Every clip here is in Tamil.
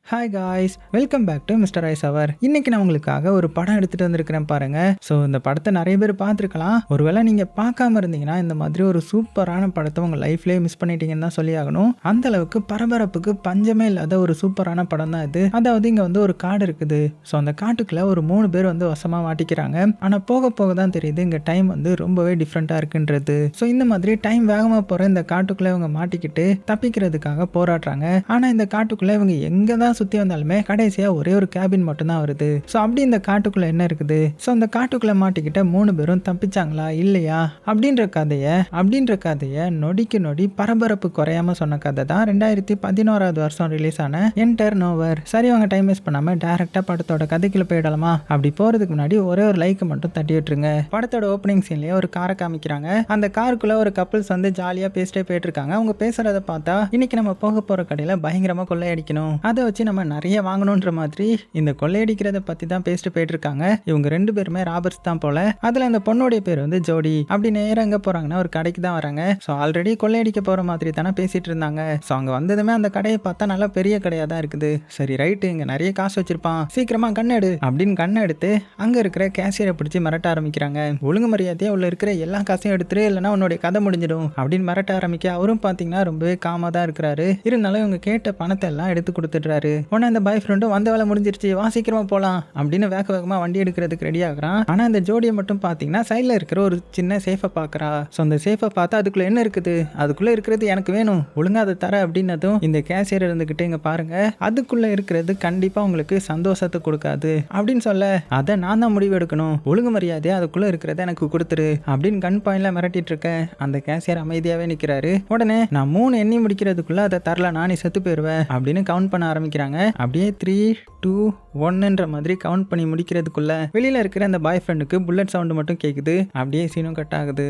Hi guys, welcome back to mister ice hour. இன்னைக்கு நான் உங்களுக்காக ஒரு படம் எடுத்துட்டு வந்திருக்கிறேன் பாருங்க. ஸோ இந்த படத்தை நிறைய பேர் பார்த்துருக்கலாம். ஒருவேளை நீங்க பார்க்காம இருந்தீங்கன்னா இந்த மாதிரி ஒரு சூப்பரான படத்தை உங்க லைஃப்லேயே மிஸ் பண்ணிட்டீங்கன்னு தான் சொல்லி ஆகணும். அந்த அளவுக்கு பரபரப்புக்கு பஞ்சமே இல்லாத ஒரு சூப்பரான படம் தான் இது. அதாவது இங்க வந்து ஒரு காடு இருக்குது. ஸோ அந்த காட்டுக்குள்ள ஒரு 3 பேர் வந்து வசமா மாட்டிக்கிறாங்க. ஆனா போக போக தான் தெரியுது இங்க டைம் வந்து ரொம்பவே டிஃப்ரெண்டா இருக்குன்றது. ஸோ இந்த மாதிரி டைம் வேகமா போற இந்த காட்டுக்குள்ள இவங்க மாட்டிக்கிட்டு தப்பிக்கிறதுக்காக போராடுறாங்க. ஆனா இந்த காட்டுக்குள்ள இவங்க எங்க தான் சுத்தி வந்தாலுமே கடைசியா ஒரே ஒரு கேபின் மட்டும் தான் வருது. சோ அப்படி இந்த காட்டுக்குள்ள என்ன இருக்குது, சோ அந்த காட்டுக்குள்ள மாட்டிக்கிட்ட 3 பேரும் தப்பிச்சாங்களா இல்லையா அப்படின்ற கதைய நொடிக்கு நொடி பரபரப்பு குறையாம சொன்ன கதை தான் 2011 வருஷம் ரிலீஸ் ஆன என்டர் நோவர். சரி, அவங்க டைம் வேஸ்ட் பண்ணாம டைரக்டா படத்தோட கதைக்குள்ள போயிடலாமா? அப்படி போறதுக்கு முன்னாடி ஒரே ஒரு லைக் மட்டும் தட்டி விட்டுருங்க. படத்தோட ஓப்பனிங் சீன்லயே ஒரு காரை காமிக்கிறாங்க. அந்த காருக்குள்ள ஒரு கப்பிள்ஸ் வந்து ஜாலியா பேசிட்டே போயிட்டு இருக்காங்க. அவங்க பேசுறத பார்த்தா இன்னைக்கு நம்ம போக போற கடையில பயங்கரமா கொள்ளையடிக்கணும், அதை வச்சு நம்ம நிறைய வாங்கணும்ன்ற மாதிரி இந்த கொள்ளையடிக்கிறத பத்தி தான் பேசிட்டு போயிட்டு இருக்காங்க. இவங்க 2 பேருமே ராபர்ட்ஸ் தான் போல. அதுல அந்த பொண்ணுடைய பேர் வந்து ஜோடி. அப்படி நேரம் எங்க போறாங்கன்னா ஒரு கடைக்கு தான் வராங்க. ஸோ ஆல்ரெடி கொள்ளையடிக்க போற மாதிரி தானே பேசிட்டு இருந்தாங்க. ஸோ அவங்க வந்ததுமே அந்த கடையை பார்த்தா நல்லா பெரிய கடையா தான் இருக்குது. சரி ரைட்டு, இங்க நிறைய காசு வச்சிருப்பான், சீக்கிரமா கண்ணெடு அப்படின்னு கண்ணை எடுத்து அங்க இருக்கிற கேஷியரை பிடிச்சி மிரட்ட ஆரம்பிக்கிறாங்க. ஒழுங்கு மரியாதையா உள்ள இருக்கிற எல்லா காசையும் எடுத்துரு, இல்லைன்னா உன்னுடைய கதை முடிஞ்சிடும் அப்படின்னு மிரட்ட ஆரம்பிக்க அவரும் பாத்தீங்கன்னா ரொம்பவே காமா தான் இருக்கிறாரு. இருந்தாலும் இவங்க கேட்ட பணத்தை எல்லாம் எடுத்து கொடுத்துடுறாரு. உடனே அந்த பாய் ஃப்ரெண்டும் வந்த வேலை முடிஞ்சிருச்சு, வா சீக்கிரமா போலாம் அப்படின்னு வேகமா வண்டி எடுக்கிறதுக்கு ரெடி ஆகுறான். ஆனா அந்த ஜோடியை மட்டும் பாத்தீங்கன்னா சைட்ல இருக்கிற ஒரு சின்ன சேஃபை பாக்குறா. ஸோ அந்த சேஃபை பார்த்தா அதுக்குள்ள என்ன இருக்குது, அதுக்குள்ள இருக்கிறது எனக்கு வேணும், ஒழுங்கா அதை தர அப்படின்னதும் இந்த கேஷியர் இருந்துகிட்டு இங்க பாருங்க, அதுக்குள்ள இருக்கிறது கண்டிப்பா உங்களுக்கு சந்தோஷத்தை கொடுக்காது அப்படின்னு சொல்ல, அதை நான் தான் முடிவு எடுக்கணும், ஒழுங்கு மரியாதையா அதுக்குள்ள இருக்கிறத எனக்கு கொடுத்துரு அப்படின்னு கன் பாயிண்ட்ல மிரட்டிட்டு இருக்கேன். அந்த கேஷியர் அமைதியாவே நிக்கிறாரு. உடனே நான் 3 எண்ணி முடிக்கிறதுக்குள்ள அதை தரல நானே செத்து போயிருவேன் அப்படின்னு கவுண்ட் பண்ண ஆரம்பிக்கிறாங்க. அப்படியே 3, 2, 1ன்ற மாதிரி கவுண்ட் பண்ணி முடிக்கிறதுக்குள்ள வெளியில இருக்கிற அந்த பாய் ஃப்ரெண்டுக்கு புல்லட் சவுண்ட் மட்டும் கேக்குது. அப்படியே சீனும் கட் ஆகுது.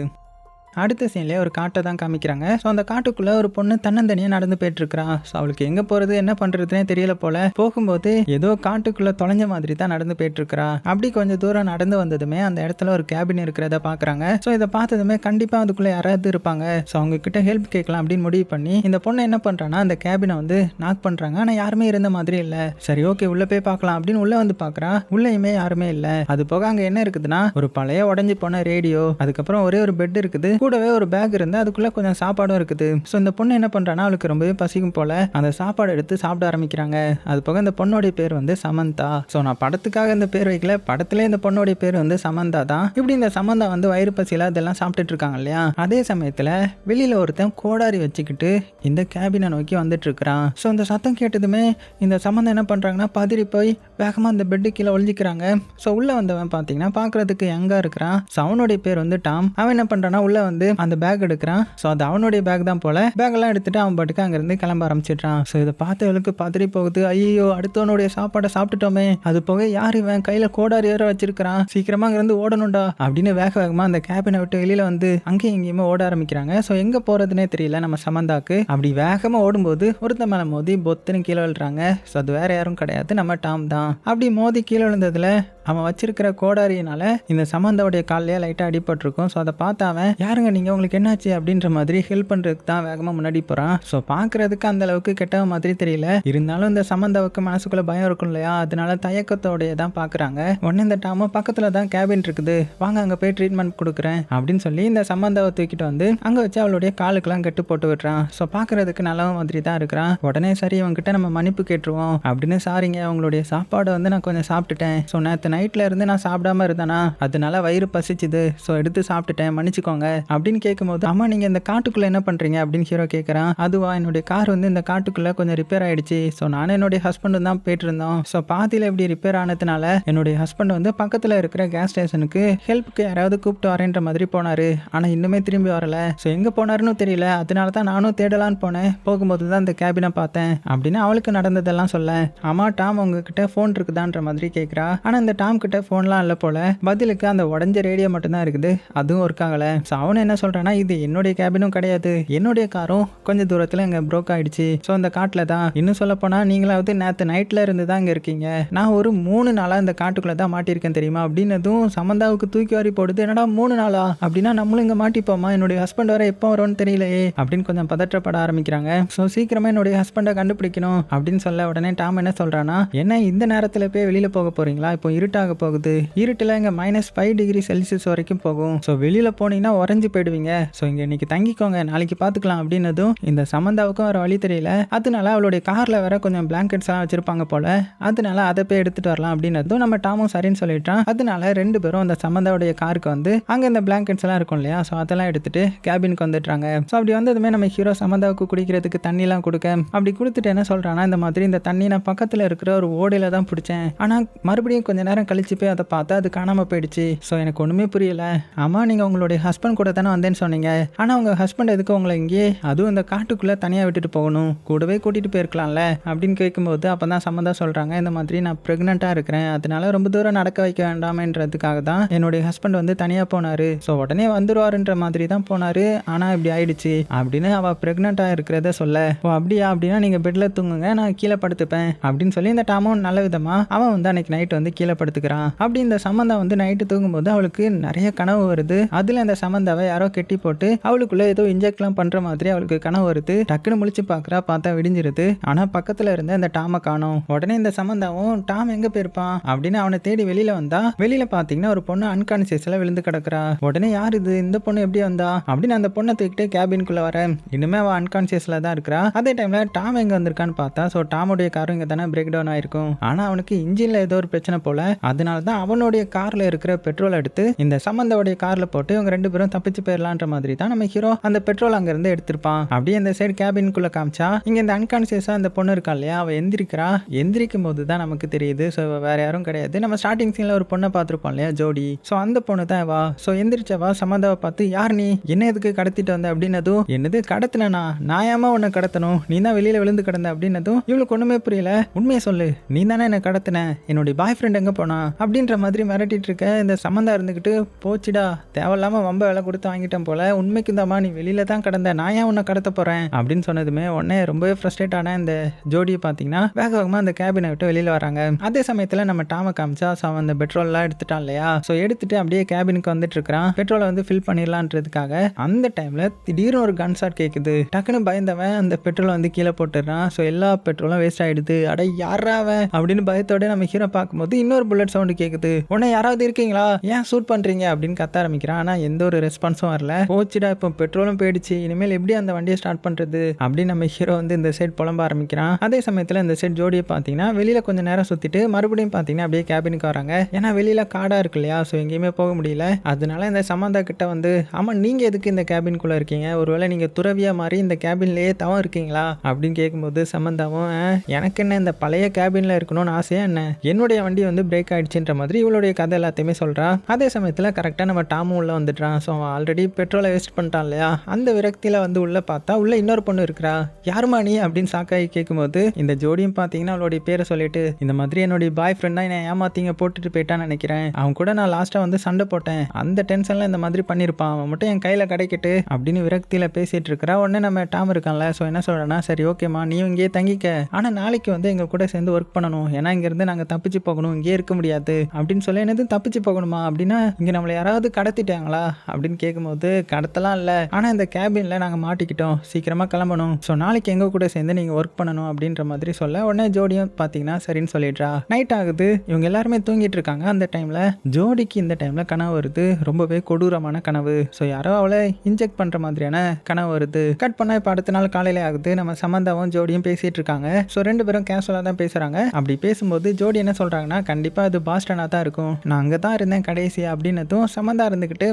அடுத்த சீன்லேயே ஒரு காட்டை தான் காமிக்கிறாங்க. ஸோ அந்த காட்டுக்குள்ளே ஒரு பொண்ணு தன்னந்தனியாக நடந்து போயிட்டு இருக்கிறா. ஸோ அவளுக்கு எங்கே போகிறது என்ன பண்ணுறதுனே தெரியல போல. போகும்போது ஏதோ காட்டுக்குள்ளே தொலைஞ்ச மாதிரி தான் நடந்து போயிட்டு இருக்கிறா. அப்படி கொஞ்சம் தூரம் நடந்து வந்ததுமே அந்த இடத்துல ஒரு கேபின் இருக்கிறத பார்க்குறாங்க. ஸோ இதை பார்த்ததுமே கண்டிப்பாக அதுக்குள்ளே யாராவது இருப்பாங்க. ஸோ அவங்க கிட்ட ஹெல்ப் கேட்கலாம் அப்படின்னு முடிவு பண்ணி இந்த பொண்ணு என்ன பண்ணுறான்னா அந்த கேபினை வந்து நாக் பண்ணுறாங்க. ஆனால் யாருமே இருந்த மாதிரி இல்லை. சரி ஓகே, உள்ளே போய் பார்க்கலாம் அப்படின்னு உள்ளே வந்து பார்க்குறா. உள்ளேயுமே யாருமே இல்லை. அது போக அங்கே என்ன இருக்குதுன்னா ஒரு பழைய உடஞ்சி போன ரேடியோ, அதுக்கப்புறம் ஒரே ஒரு பெட் இருக்குது, கூடவே ஒரு பேக் இருந்து அதுக்குள்ள கொஞ்சம் சாப்பாடும் இருக்குது. ஸோ இந்த பொண்ணு என்ன பண்றான்னா அவளுக்கு ரொம்பவே பசிக்கும் போல அந்த சாப்பாடு எடுத்து சாப்பிட ஆரம்பிக்கிறாங்க. அது போக இந்த பொண்ணோடைய பேர் வந்து சமந்தா. ஸோ நான் படத்துக்காக இந்த பேர் வைக்கல, படத்துல இந்த பொண்ணோடைய பேர் வந்து சமந்தா தான். இப்படி இந்த சமந்தா வந்து வயிறு பசியில அதெல்லாம் சாப்பிட்டுட்டு இருக்காங்க இல்லையா. அதே சமயத்துல வெளியில ஒருத்தன் கோடாரி வச்சுக்கிட்டு இந்த கேபினை நோக்கி வந்துட்டு இருக்கிறான். ஸோ இந்த சத்தம் கேட்டதுமே இந்த சமந்தா என்ன பண்றாங்கன்னா பதறி போய் வேகமா அந்த பெட்டு கீழே ஒழிஞ்சிக்கிறாங்க. ஸோ உள்ள வந்தவன் பாத்தீங்கன்னா பாக்குறதுக்கு எங்க இருக்கிறான். ஸோ அவனுடைய பேர் வந்து டாம். அவன் என்ன பண்றான்னா உள்ள வந்து அந்த பேக் எடுக்கிறான். ஸோ அது அவனுடைய பேக் தான் போல. பேக் எல்லாம் எடுத்துட்டு அவன் பாட்டுக்கு அங்கிருந்து கிளம்ப ஆரம்பிச்சிட்டான். ஸோ இதை பார்த்தவளுக்கு பதறி போகுது. ஐயோ, அடுத்தவனுடைய சாப்பாடை சாப்பிட்டுட்டோமே, அது போக யார் இவன் கையில கோடாரி ஏற வச்சிருக்கிறான், சீக்கிரமா அங்கிருந்து ஓடணும்டா அப்படின்னு வேகமா அந்த கேபினை விட்டு வெளியில வந்து அங்கேயும் இங்கேயுமே ஓட ஆரம்பிக்கிறாங்க. ஸோ எங்க போறதுனே தெரியல நம்ம சமந்தாக்கு. அப்படி வேகமா ஓடும்போது ஒருத்த மேல மோதி பொத்துன்னு கீழே விழுறாங்க. ஸோ அது வேற யாரும் கிடையாது, நம்ம டாம் தான். அப்படி மோதி கீழே விழுந்ததுல அவன் வச்சிருக்கிற கோடாரியினால இந்த சமந்தாவுடைய காலையே லைட்டா அடிபட்டிருக்கும். ஸோ அதை பார்த்து அவன் யாருங்க நீங்க, உங்களுக்கு என்னாச்சு அப்படின்ற மாதிரி ஹெல்ப் பண்றதுக்கு தான் வேகமா முன்னாடி போறான். ஸோ பாக்குறதுக்கு அந்த அளவுக்கு கெட்ட மாதிரி தெரியல. இருந்தாலும் இந்த சமந்தாவுக்கு மனசுக்குள்ள பயம் இருக்கும் இல்லையா, அதனால தயக்கத்தோடைய தான் பாக்குறாங்க. உடனே இந்த டாம பக்கத்துல தான் கேபின் இருக்குது, வாங்க அங்க போய் ட்ரீட்மெண்ட் கொடுக்குறேன் அப்படின்னு சொல்லி இந்த சமந்தாவை தூக்கிட்டு வந்து அங்க வச்சு அவளுடைய காலுக்கெல்லாம் கட்டு போட்டு விட்டுறான். ஸோ பாக்குறதுக்கு நல்ல மாதிரி தான் இருக்கிறான். உடனே சரி அவங்ககிட்ட நம்ம மன்னிப்பு கேட்டுருவோம் அப்படின்னு, சாரிங்க அவங்களுடைய சாப்பாடை வந்து நான் கொஞ்சம் சாப்பிட்டுட்டேன். ஸோ நேற்று நைட்ல இருந்து நான் சாப்பிடாம இருந்தேனா, அதனால வயிறு பசிச்சுது, ஸோ எடுத்து சாப்பிட்டுட்டேன், மன்னிச்சுக்கோங்க அப்படின்னு கேட்கும்போது, அம்மா நீங்க இந்த காட்டுக்குள்ள என்ன பண்றீங்க அப்படின்னு ஹீரோ கேட்கறான். அதுவா, என்னுடைய கார் வந்து இந்த காட்டுக்குள்ள கொஞ்சம் ரிப்பேர் ஆயிடுச்சு. ஸோ நானும் என்னுடைய ஹஸ்பண்டும் தான் போயிட்டு இருந்தோம். ஸோ பாதியில இப்படி ரிப்பேர் ஆனதுனால என்னுடைய ஹஸ்பண்ட் வந்து பக்கத்துல இருக்கிற கேஸ் ஸ்டேஷனுக்கு ஹெல்ப்புக்கு யாராவது கூப்பிட்டு வரேன்ற மாதிரி போனாரு. ஆனா இன்னுமே திரும்பி வரல. ஸோ எங்க போனாருன்னு தெரியல, அதனால தான் நானும் தேடலான்னு போனேன். போகும்போது தான் இந்த கேபினை பார்த்தேன் அப்படின்னு அவளுக்கு நடந்ததெல்லாம் சொல்ல, அம்மா டாம் உங்ககிட்ட போன் இருக்குதான்ற மாதிரி கேட்கிறா. ஆனா இந்த டாம் டாம் கிட்ட ஃபோன்லாம் இல்லை போல, பதிலுக்கு அந்த உடஞ்ச ரேடியோ மட்டும்தான் இருக்குது, அதுவும் ஒர்க் ஆகலை. ஸோ அவனு என்ன சொல்கிறான்னா, இது என்னுடைய கேபினும் கிடையாது, என்னுடைய காரும் கொஞ்சம் தூரத்தில் இங்கே ப்ரோக் ஆகிடுச்சு. ஸோ அந்த காட்டில் தான், இன்னும் சொல்லப்போனால் நீங்களாவது நேற்று நைட்டில் இருந்து தான் இங்கே இருக்கீங்க, நான் ஒரு 3 நாளாக இந்த காட்டுக்குள்ளே தான் மாட்டியிருக்கேன் தெரியுமா அப்படின்னதும் சமந்தாவுக்கு தூக்கி வாரி போடுது. என்னடா 3 நாளா? அப்படின்னா நம்மளும் இங்கே மாட்டிப்போமா, என்னுடைய ஹஸ்பண்ட் வர எப்போ வரும்னு தெரியலையே அப்படின்னு கொஞ்சம் பதற்றப்பட ஆரம்பிக்கிறாங்க. ஸோ சீக்கிரமாக என்னுடைய ஹஸ்பண்டை கண்டுபிடிக்கணும் அப்படின்னு சொல்ல உடனே டாம் என்ன சொல்கிறான்னா, என்ன இந்த நேரத்தில் போய் வெளியில் போக போகிறீங்களா, இப்போ இருட்டாக போகுது, இருட்டில் இங்கே -5 டிகிரி செல்சியஸ் வரைக்கும் போகும், ஸோ வெளியில் போனீங்கன்னா உறைஞ்சி போயிடுவீங்க, ஸோ இங்கே இன்னைக்கு தங்கிக்கோங்க, நாளைக்கு பார்த்துக்கலாம் அப்படின்னதும் இந்த சமந்தாவுக்கும் வர வழி தெரியல. அதனால அவளுடைய காரில் வேற கொஞ்சம் பிளாங்கெட்ஸ் எல்லாம் வச்சிருப்பாங்க போல, அதனால அதை போய் எடுத்துட்டு வரலாம் அப்படின்னதும் நம்ம டாமும் சரின்னு சொல்லிட்டான். அதனால 2 பேரும் அந்த சமந்தாவுடைய காருக்கு வந்து அங்கே இந்த பிளாங்கெட்ஸ் எல்லாம் இருக்கும் இல்லையா, ஸோ அதெல்லாம் எடுத்துட்டு கேபினுக்கு வந்துடுறாங்க. ஸோ அப்படி வந்ததுமே நம்ம ஹீரோ சமந்தாவுக்கு குடிக்கிறதுக்கு தண்ணிலாம் கொடுக்க, அப்படி கொடுத்துட்டு என்ன சொல்கிறான்னா, இந்த மாதிரி இந்த தண்ணி நான் பக்கத்தில் இருக்கிற ஒரு ஓடையில தான் பிடிச்சேன், ஆனால் மறுபடியும் கொஞ்ச நேரம் கழிச்சு போய் அதை பார்த்தா அது காணாமல் போயிடுச்சு, ஸோ எனக்கு ஒன்றுமே புரியல. ஆமாம், நீங்கள் உங்களுடைய ஹஸ்பண்ட் கூட தானே வந்தேன்னு சொன்னீங்க, ஆனால் உங்கள் ஹஸ்பண்ட் எதுக்கு உங்களை இங்கேயே அதுவும் இந்த காட்டுக்குள்ளே தனியாக விட்டுட்டு போகணும், கூடவே கூட்டிகிட்டு போயிருக்கலாம்ல அப்படின்னு கேட்கும்போது அப்போ தான் சம்மந்தா சொல்கிறாங்க, இந்த மாதிரி நான் ப்ரெக்னெண்ட்டாக இருக்கிறேன், அதனால ரொம்ப தூரம் நடக்க வைக்க வேண்டாமன்றதுக்காக தான் என்னுடைய ஹஸ்பண்ட் வந்து தனியாக போனார், ஸோ உடனே வந்துடுவாருன்ற மாதிரி தான் போனார், ஆனால் இப்படி ஆயிடுச்சு அப்படின்னு அவள் ப்ரெக்னெண்ட்டாக இருக்கிறத சொல்ல, ஓ அப்படியா, அப்படின்னா நீங்கள் பெட்டில் தூங்குங்க, நான் கீழே படுத்துப்பேன் அப்படின்னு சொல்லி இந்த டாமும் நல்ல விதமாக அவன் வந்து அன்னைக்கு நைட்டு வந்து கீழே படுத்துக்கிறான். அப்படி இந்த சமந்தா வந்து நைட்டு தூங்கும்போது அவளுக்கு நிறைய கனவு வருது. அதில் அந்த சமந்தாவை யாரோ கெட்டி போட்டு அவளுக்குள்ள ஏதோ இன்ஜெக்ட்லாம் பண்ற மாதிரி அவளுக்கு கனவு வருது. டக்குன்னு முழிச்சு பார்க்குறா, பார்த்தா விடிஞ்சிருது. ஆனால் பக்கத்தில் இருந்த இந்த டாமை காணோம். உடனே இந்த சமந்தாவும் டாம் எங்கே போயிருப்பான் அப்படின்னு அவனை தேடி வெளியில வந்தா, வெளியில பார்த்தீங்கன்னா ஒரு பொண்ணு அன்கான்சியஸ்ல விழுந்து கிடக்குறா. உடனே யார் இது, இந்த பொண்ணு எப்படி வந்தா அப்படின்னு அந்த பொண்ணை தூக்கிட்டு கேபின்குள்ள வர, இன்னுமே அவள் அன்கான்சியஸ்ல தான் இருக்கிறா. அதே டைம்ல டாம் எங்க வந்திருக்கான்னு பார்த்தா, ஸோ டாமுடைய காரும் இங்கே தானே பிரேக் டவுன் ஆயிருக்கும். ஆனால் அவனுக்கு இன்ஜின்ல ஏதோ ஒரு பிரச்சனை போல, அதனால தான் அவனுடைய கார்ல இருக்கிற பெட்ரோல் எடுத்து இந்த சமந்தாவுடைய கார்ல போட்டு இவங்க 2 பேரும் தப்பிச்சு போயிடலான்ற மாதிரி தான் நம்ம ஹீரோ அந்த பெட்ரோல் அங்க இருந்து எடுத்திருப்பான். அப்படியே இந்த சைடு கேபின்குள்ள காமிச்சா, இங்க இந்த அன்கான்சியஸா அந்த பொண்ணு இருக்கா இல்லையா, அவ எந்திரிக்கிறா. எந்திரிக்கும் போது தான் நமக்கு தெரியுது, ஸோ வேற யாரும் கிடையாது, நம்ம ஸ்டார்டிங் சீன்ல ஒரு பொண்ணை பார்த்துருப்போம் இல்லையா, ஜோடி, ஸோ அந்த பொண்ணு தான் வா. ஸோ எந்திரிச்சவா சமந்தாவை பார்த்து, யார் நீ, என்ன எதுக்கு கடத்திட்டு வந்த அப்படின்னதும், என்னது கடத்தினா, நான் ஏமா உன்னை கடத்தணும், நீ தான் வெளியில விழுந்து கிடந்த அப்படின்னதும் இவளுக்கு ஒண்ணுமே புரியல. உண்மையை சொல்லு, நீ தானே என்ன கடத்தின, என்னுடைய பாய் ஃப்ரெண்ட் எங்க போனா அப்படின்ற மாதிரி மிரட்டிட்டு இருக்க. இந்த சமந்தா இருந்துகிட்டு, போச்சுடா தேவையில்லாம வம்ப விலை கொடுத்து வாங்கிட்டேன் போல, உண்மைக்கு தாமா நீ வெளியில தான் கடந்த, நான் ஏன் உன்னை கடத்த போறேன் அப்படின்னு சொன்னதுமே உடனே ரொம்பவே ஃப்ரஸ்ட்ரேட் ஆன இந்த ஜோடியை பார்த்தீங்கன்னா வேக வேகமாக அந்த கேபினை விட்டு வெளியில வராங்க. அதே சமயத்தில் நம்ம டாமை காமிச்சா, அந்த பெட்ரோல்லாம் எடுத்துட்டான் இல்லையா, ஸோ எடுத்துட்டு அப்படியே கேபினுக்கு வந்துட்டு இருக்கிறான், பெட்ரோலை வந்து ஃபில் பண்ணிடலான்றதுக்காக. அந்த டைம்ல திடீர்னு ஒரு கன் ஷாட் கேட்குது. டக்குன்னு பயந்தவன் அந்த பெட்ரோலை வந்து கீழே போட்டுறான். ஸோ எல்லா பெட்ரோலும் வேஸ்ட் ஆயிடுது. அட யாராவன் அப்படின்னு பயத்தோட நம்ம ஹீரோ பார்க்கும்போது இன்னொரு புல்லட் சவுண்டு கேட்குது. உடனே யாராவது இருக்கீங்களா, ஏன் ஷூட் பண்றீங்க அப்படின்னு கத்த ஆரம்பிக்கிறான். ஆனால் எந்த ஒரு ரெஸ்பான்ஸும் வரல. போச்சுடா, இப்போ பெட்ரோலும் போயிடுச்சு, இனிமேல் எப்படி அந்த வண்டியை ஸ்டார்ட் பண்றது அப்படின்னு நம்ம ஹீரோ வந்து இந்த சைட் புலம்ப ஆரம்பிக்கிறான். அதே சமயத்தில் இந்த சைட் ஜோடியை பார்த்தீங்கன்னா வெளியில கொஞ்சம் நேரம் சுத்திட்டு மறுபடியும் பார்த்தீங்கன்னா அப்படியே கேபினுக்கு வராங்க. ஏன்னா வெளியில காடா இருக்கு இல்லையா, ஸோ எங்கேயுமே போக முடியல. அதனால இந்த சமந்தா கிட்ட வந்து, ஆமா நீங்க எதுக்கு இந்த கேபின்குள்ள இருக்கீங்க, ஒருவேளை நீங்க துறவியா மாதிரி இந்த கேபின்லயே தவம் இருக்கீங்களா அப்படின்னு கேட்கும்போது சமந்தாவும், எனக்கு என்ன இந்த பழைய கேபின்ல இருக்கணும்னு ஆசையா என்ன, என்னுடைய வண்டி வந்து பிரேக் ஆயிடுச்சுன்ற மாதிரி இவளுடைய கதை எல்லாத்தையுமே சொல்றா. அதே சமயத்தில் கரெக்டாக நம்ம டாமும் உள்ள வந்துட்டான். ஸோ அவன் ஆல்ரெடி பெட்ரோலை வேஸ்ட் பண்ணிட்டான் இல்லையா, அந்த விரக்தியில் வந்து உள்ள பார்த்தா உள்ள இன்னொரு பொண்ணு இருக்கிறா. யாருமா நீ அப்படின்னு சாக்காய் கேட்கும்போது இந்த ஜோடியும் பார்த்தீங்கன்னா அவளுடைய பேரை சொல்லிட்டு, இந்த மாதிரி என்னுடைய பாய் ஃப்ரெண்ட் தான் என்னை ஏமாத்திங்க போட்டுட்டு போயிட்டான்னு நினைக்கிறேன், அவன் கூட நான் லாஸ்ட்டாக வந்து சண்டை போட்டேன், அந்த டென்ஷனில் இந்த மாதிரி பண்ணியிருப்பான், அவன் மட்டும் என் கையில் கிடைக்கட்டு அப்படின்னு விரக்தியில் பேசிட்டு இருக்கிறா. உடனே நம்ம டாம் இருக்கான்ல, ஸோ என்ன சொல்கிறேன்னா, சரி ஓகேம்மா நீ இங்கேயே தங்கிக்க, ஆனால் நாளைக்கு வந்து எங்கள் கூட சேர்ந்து ஒர்க் பண்ணணும், ஏன்னா இங்கேருந்து நாங்கள் தப்பிச்சு போகணும், இங்கேயே இருக்க முடியாது அப்படின்னு சொல்லி, என்னது தப்பிச்சு போகணுமா அப்படின்னா இங்கே நம்மளை யாராவது கடத்திட்டாங்களா அப்படின்னு கேட்கும்போது, கடத்தலாம் இல்லை, ஆனால் இந்த கேபினில் நாங்கள் மாட்டிக்கிட்டோம், சீக்கிரமாக கிளம்பணும், ஸோ நாளைக்கு எங்கள் கூட சேர்ந்து நீங்கள் ஒர்க் பண்ணணும் அப்படின்ற மாதிரி சொல்ல, உடனே ஜோடியும் பார்த்தீங்கன்னா சரின்னு சொல்லிடுறா. நைட் ஆகுது, இவங்க எல்லாருமே தூங்கிட்டு இருக்காங்க. அந்த டைமில் ஜோடிக்கு இந்த டைமில் கனவு வருது, ரொம்பவே கொடூரமான கனவு. ஸோ யாரோ அவளை இன்ஜெக்ட் பண்ணுற மாதிரியான கனவு வருது. கட் பண்ணால் இப்போ அடுத்த நாள் காலையில ஆகுது. நம்ம சமந்தாவும் ஜோடியும் பேசிட்டு இருக்காங்க. ஸோ 2 பேரும் கேஷுவலாக தான் பேசுகிறாங்க. அப்படி பேசும்போது ஜோடி என்ன சொல்கிறாங்கன்னா, கண்டிப்பாக இது பாஸ்டனாக தான் இருக்கும், நான் அங்கே தான் இருந்தேன் கடைசியா அப்படின்னதும் சமந்தா இருந்துக்கிட்டு,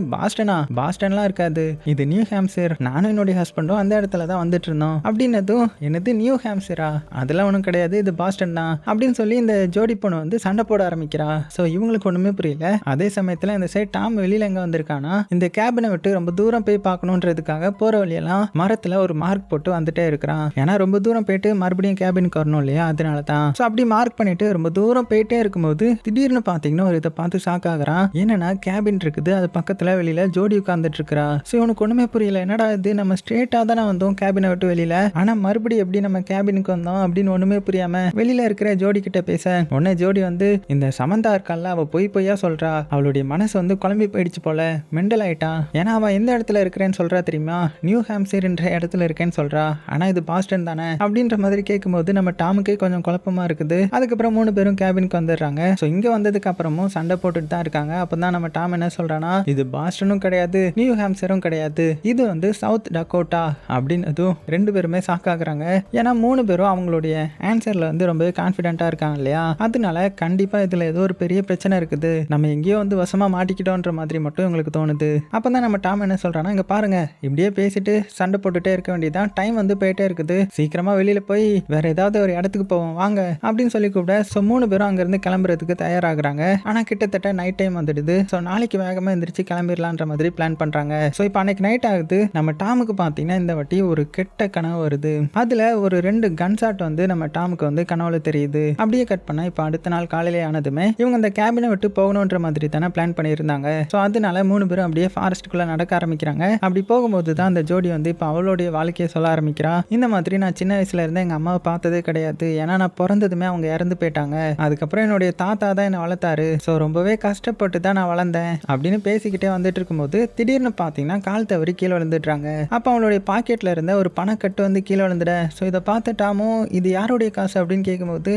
பாஸ்டன்லாம் இருக்காது, இது நியூ ஹாம்சர், நானும் என்னுடைய ஹஸ்பண்டும் அந்த இடத்துல தான் வந்துட்டு இருந்தோம் அப்படின்னதும், என்னது நியூ ஹாம்சரா, அதெல்லாம் ஒன்றும் கிடையாது, இது பாஸ்டன் தான் அப்படின்னு சொல்லி இந்த ஜோடி பொண்ணு வந்து சண்டை போட ஆரம்பிக்கிறா. ஸோ இவங்களுக்கு ஒன்றுமே புரியல. அதே சமயத்தில் இந்த சைட் டாம் வெளியில் எங்கே வந்திருக்கானா, இந்த கேபினை விட்டு ரொம்ப தூரம் போய் பார்க்கணுன்றதுக்காக போகிற வழியெல்லாம் மரத்தில் ஒரு மார்க் போட்டு வந்துட்டே இருக்கிறான். ஏன்னா ரொம்ப தூரம் போயிட்டு மறுபடியும் கேபினுக்கு வரணும் இல்லையா, அதனால தான். ஸோ அப்படி மார்க் பண்ணிட்டு ரொம்ப தூரம் போயிட்டே இருக்கும்போது திடீர்னு பாத்தீங்கன்னா ஒரு இதை பார்த்து ஷாக் ஆகுறான். என்னன்னா கேபின் இருக்குது, அது பக்கத்துல வெளியில ஜோடி உட்கார்ந்துட்டு இருக்கா. ஸோ இவனுக்கு ஒண்ணுமே புரியல, என்னடா இது நம்ம ஸ்ட்ரெயிட்டா தானே வந்தோம் கேபினை விட்டு வெளியில, ஆனா மறுபடியும் எப்படி நம்ம கேபினுக்கு வந்தோம் அப்படின்னு ஒண்ணுமே புரியாம வெளியில இருக்கிற ஜோடி கிட்ட பேச உடனே ஜோடி வந்து இந்த சமந்தா இருக்கால அவ பொய்யா சொல்றா, அவளுடைய மனசு வந்து குழம்பி போயிடுச்சு போல, மெண்டல் ஆயிட்டான். ஏன்னா அவன் எந்த இடத்துல இருக்கிறேன்னு சொல்றா தெரியுமா, நியூ ஹாம்சையர் என்ற இடத்துல இருக்கேன்னு சொல்றா, ஆனா இது பாஸ்டன் தானே அப்படின்ற மாதிரி கேட்கும்போது நம்ம டாமுக்கே கொஞ்சம் குழப்பமா இருக்குது. அதுக்கப்புறம் 3 பேரும் கேபினுக்கு வந்துடுறாங்க. ஸோ இங்க வந்ததுக்கு அப்புறமும் சண்டை போட்டுட்டு தான் இருக்காங்க. அப்பதான் நம்ம டாம் என்ன சொல்றானா, இது பாஸ்டனும் கிடையாது நியூ ஹாம்சையரும் கிடையாது, இது வந்து சவுத் டக்கோட்டா அப்படின்னு 2 பேருமே ஷாக் ஆகுறாங்க. ஏன்னா 3 பேரும் அவங்களுடைய ஆன்சர்ல வந்து ரொம்ப கான்ஃபிடென்ட்டா இருக்காங்க இல்லையா, அதனால கண்டிப்பா இதுல ஏதோ ஒரு பெரிய பிரச்சனை இருக்குது, நம்ம எங்கேயோ வந்து வசமா மாட்டிக்கிட்டோன்ற மாதிரி மட்டும் உங்களுக்கு தோணுது. அப்பதான் நம்ம டாம் என்ன சொல்றானா, இங்க பாருங்க இப்படியே பேசிட்டு சண்டை போட்டுட்டே இருக்க வேண்டியதான், டைம் வந்து போயிட்டே இருக்குது, சீக்கிரமா வெளியில போய் வேற ஏதாவது ஒரு இடத்துக்கு போவோம் வாங்க அப்படின்னு சொல்லி கூப்பிட. ஸோ 3 பேரும் அங்க இருந்து கிளம்புறதுக்கு தயாராகிறாங்க. ஆனா கிட்டத்தட்ட நைட் டைம் வந்துடுது. ஸோ நாளைக்கு வேகமா எந்திரிச்சு கிளம்பிடலான்ற மாதிரி பிளான் பண்றாங்க. ஸோ இப்போ அன்னைக்கு நைட் ஆகுது. நம்ம டாமுக்கு பார்த்தீங்கன்னா இந்த வாட்டி ஒரு கெட்ட கனவு வருது. அதுல ஒரு 2 கன் ஷாட் வந்து நம்ம டாமுக்கு வந்து கனவுல தெரியுது. அப்படியே கட் பண்ணா இப்போ அடுத்த நாள் காலையிலே ஆனதுமே இவங்க அந்த கேபினை விட்டு போகணுன்ற மாதிரி தானே பிளான் பண்ணியிருந்தாங்க. ஸோ அதனால 3 பேரும் அப்படியே ஃபாரஸ்ட்டுக்குள்ள நடக்க ஆரம்பிக்கிறாங்க. அப்படி போகும்போது தான் அந்த ஜோடி வந்து இப்போ அவளுடைய வாழ்க்கையை சொல்ல ஆரம்பிக்கிறா. இந்த மாதிரி நான் சின்ன வயசுல இருந்து எங்க அம்மாவை பார்த்ததே கிடையாது, ஏன்னா நான் பிறந்ததுமே அவங்க இறந்து போயிட்டாங்க, அதுக்கப்புறம் என்னுடைய தாத்தா தான் என்னை வளர்த்தாரு, ஸோ ரொம்பவே கஷ்டப்பட்டு தான் நான் வளர்ந்தேன் அப்படின்னு பேசிக்கிட்டே வந்துட்டு இருக்கும்போது திடீர்னு பார்த்தீங்கன்னா கால் தவறி கீழே விழுந்துடுறாங்க. அப்போ அவளுடைய பாக்கெட்ல இருந்த ஒரு பணக்கட்டு வந்து கீழே விழுந்துட. ஸோ இதை பார்த்துட்டாமும் இது யாருடைய காசு அப்படின்னு கேட்கும்போது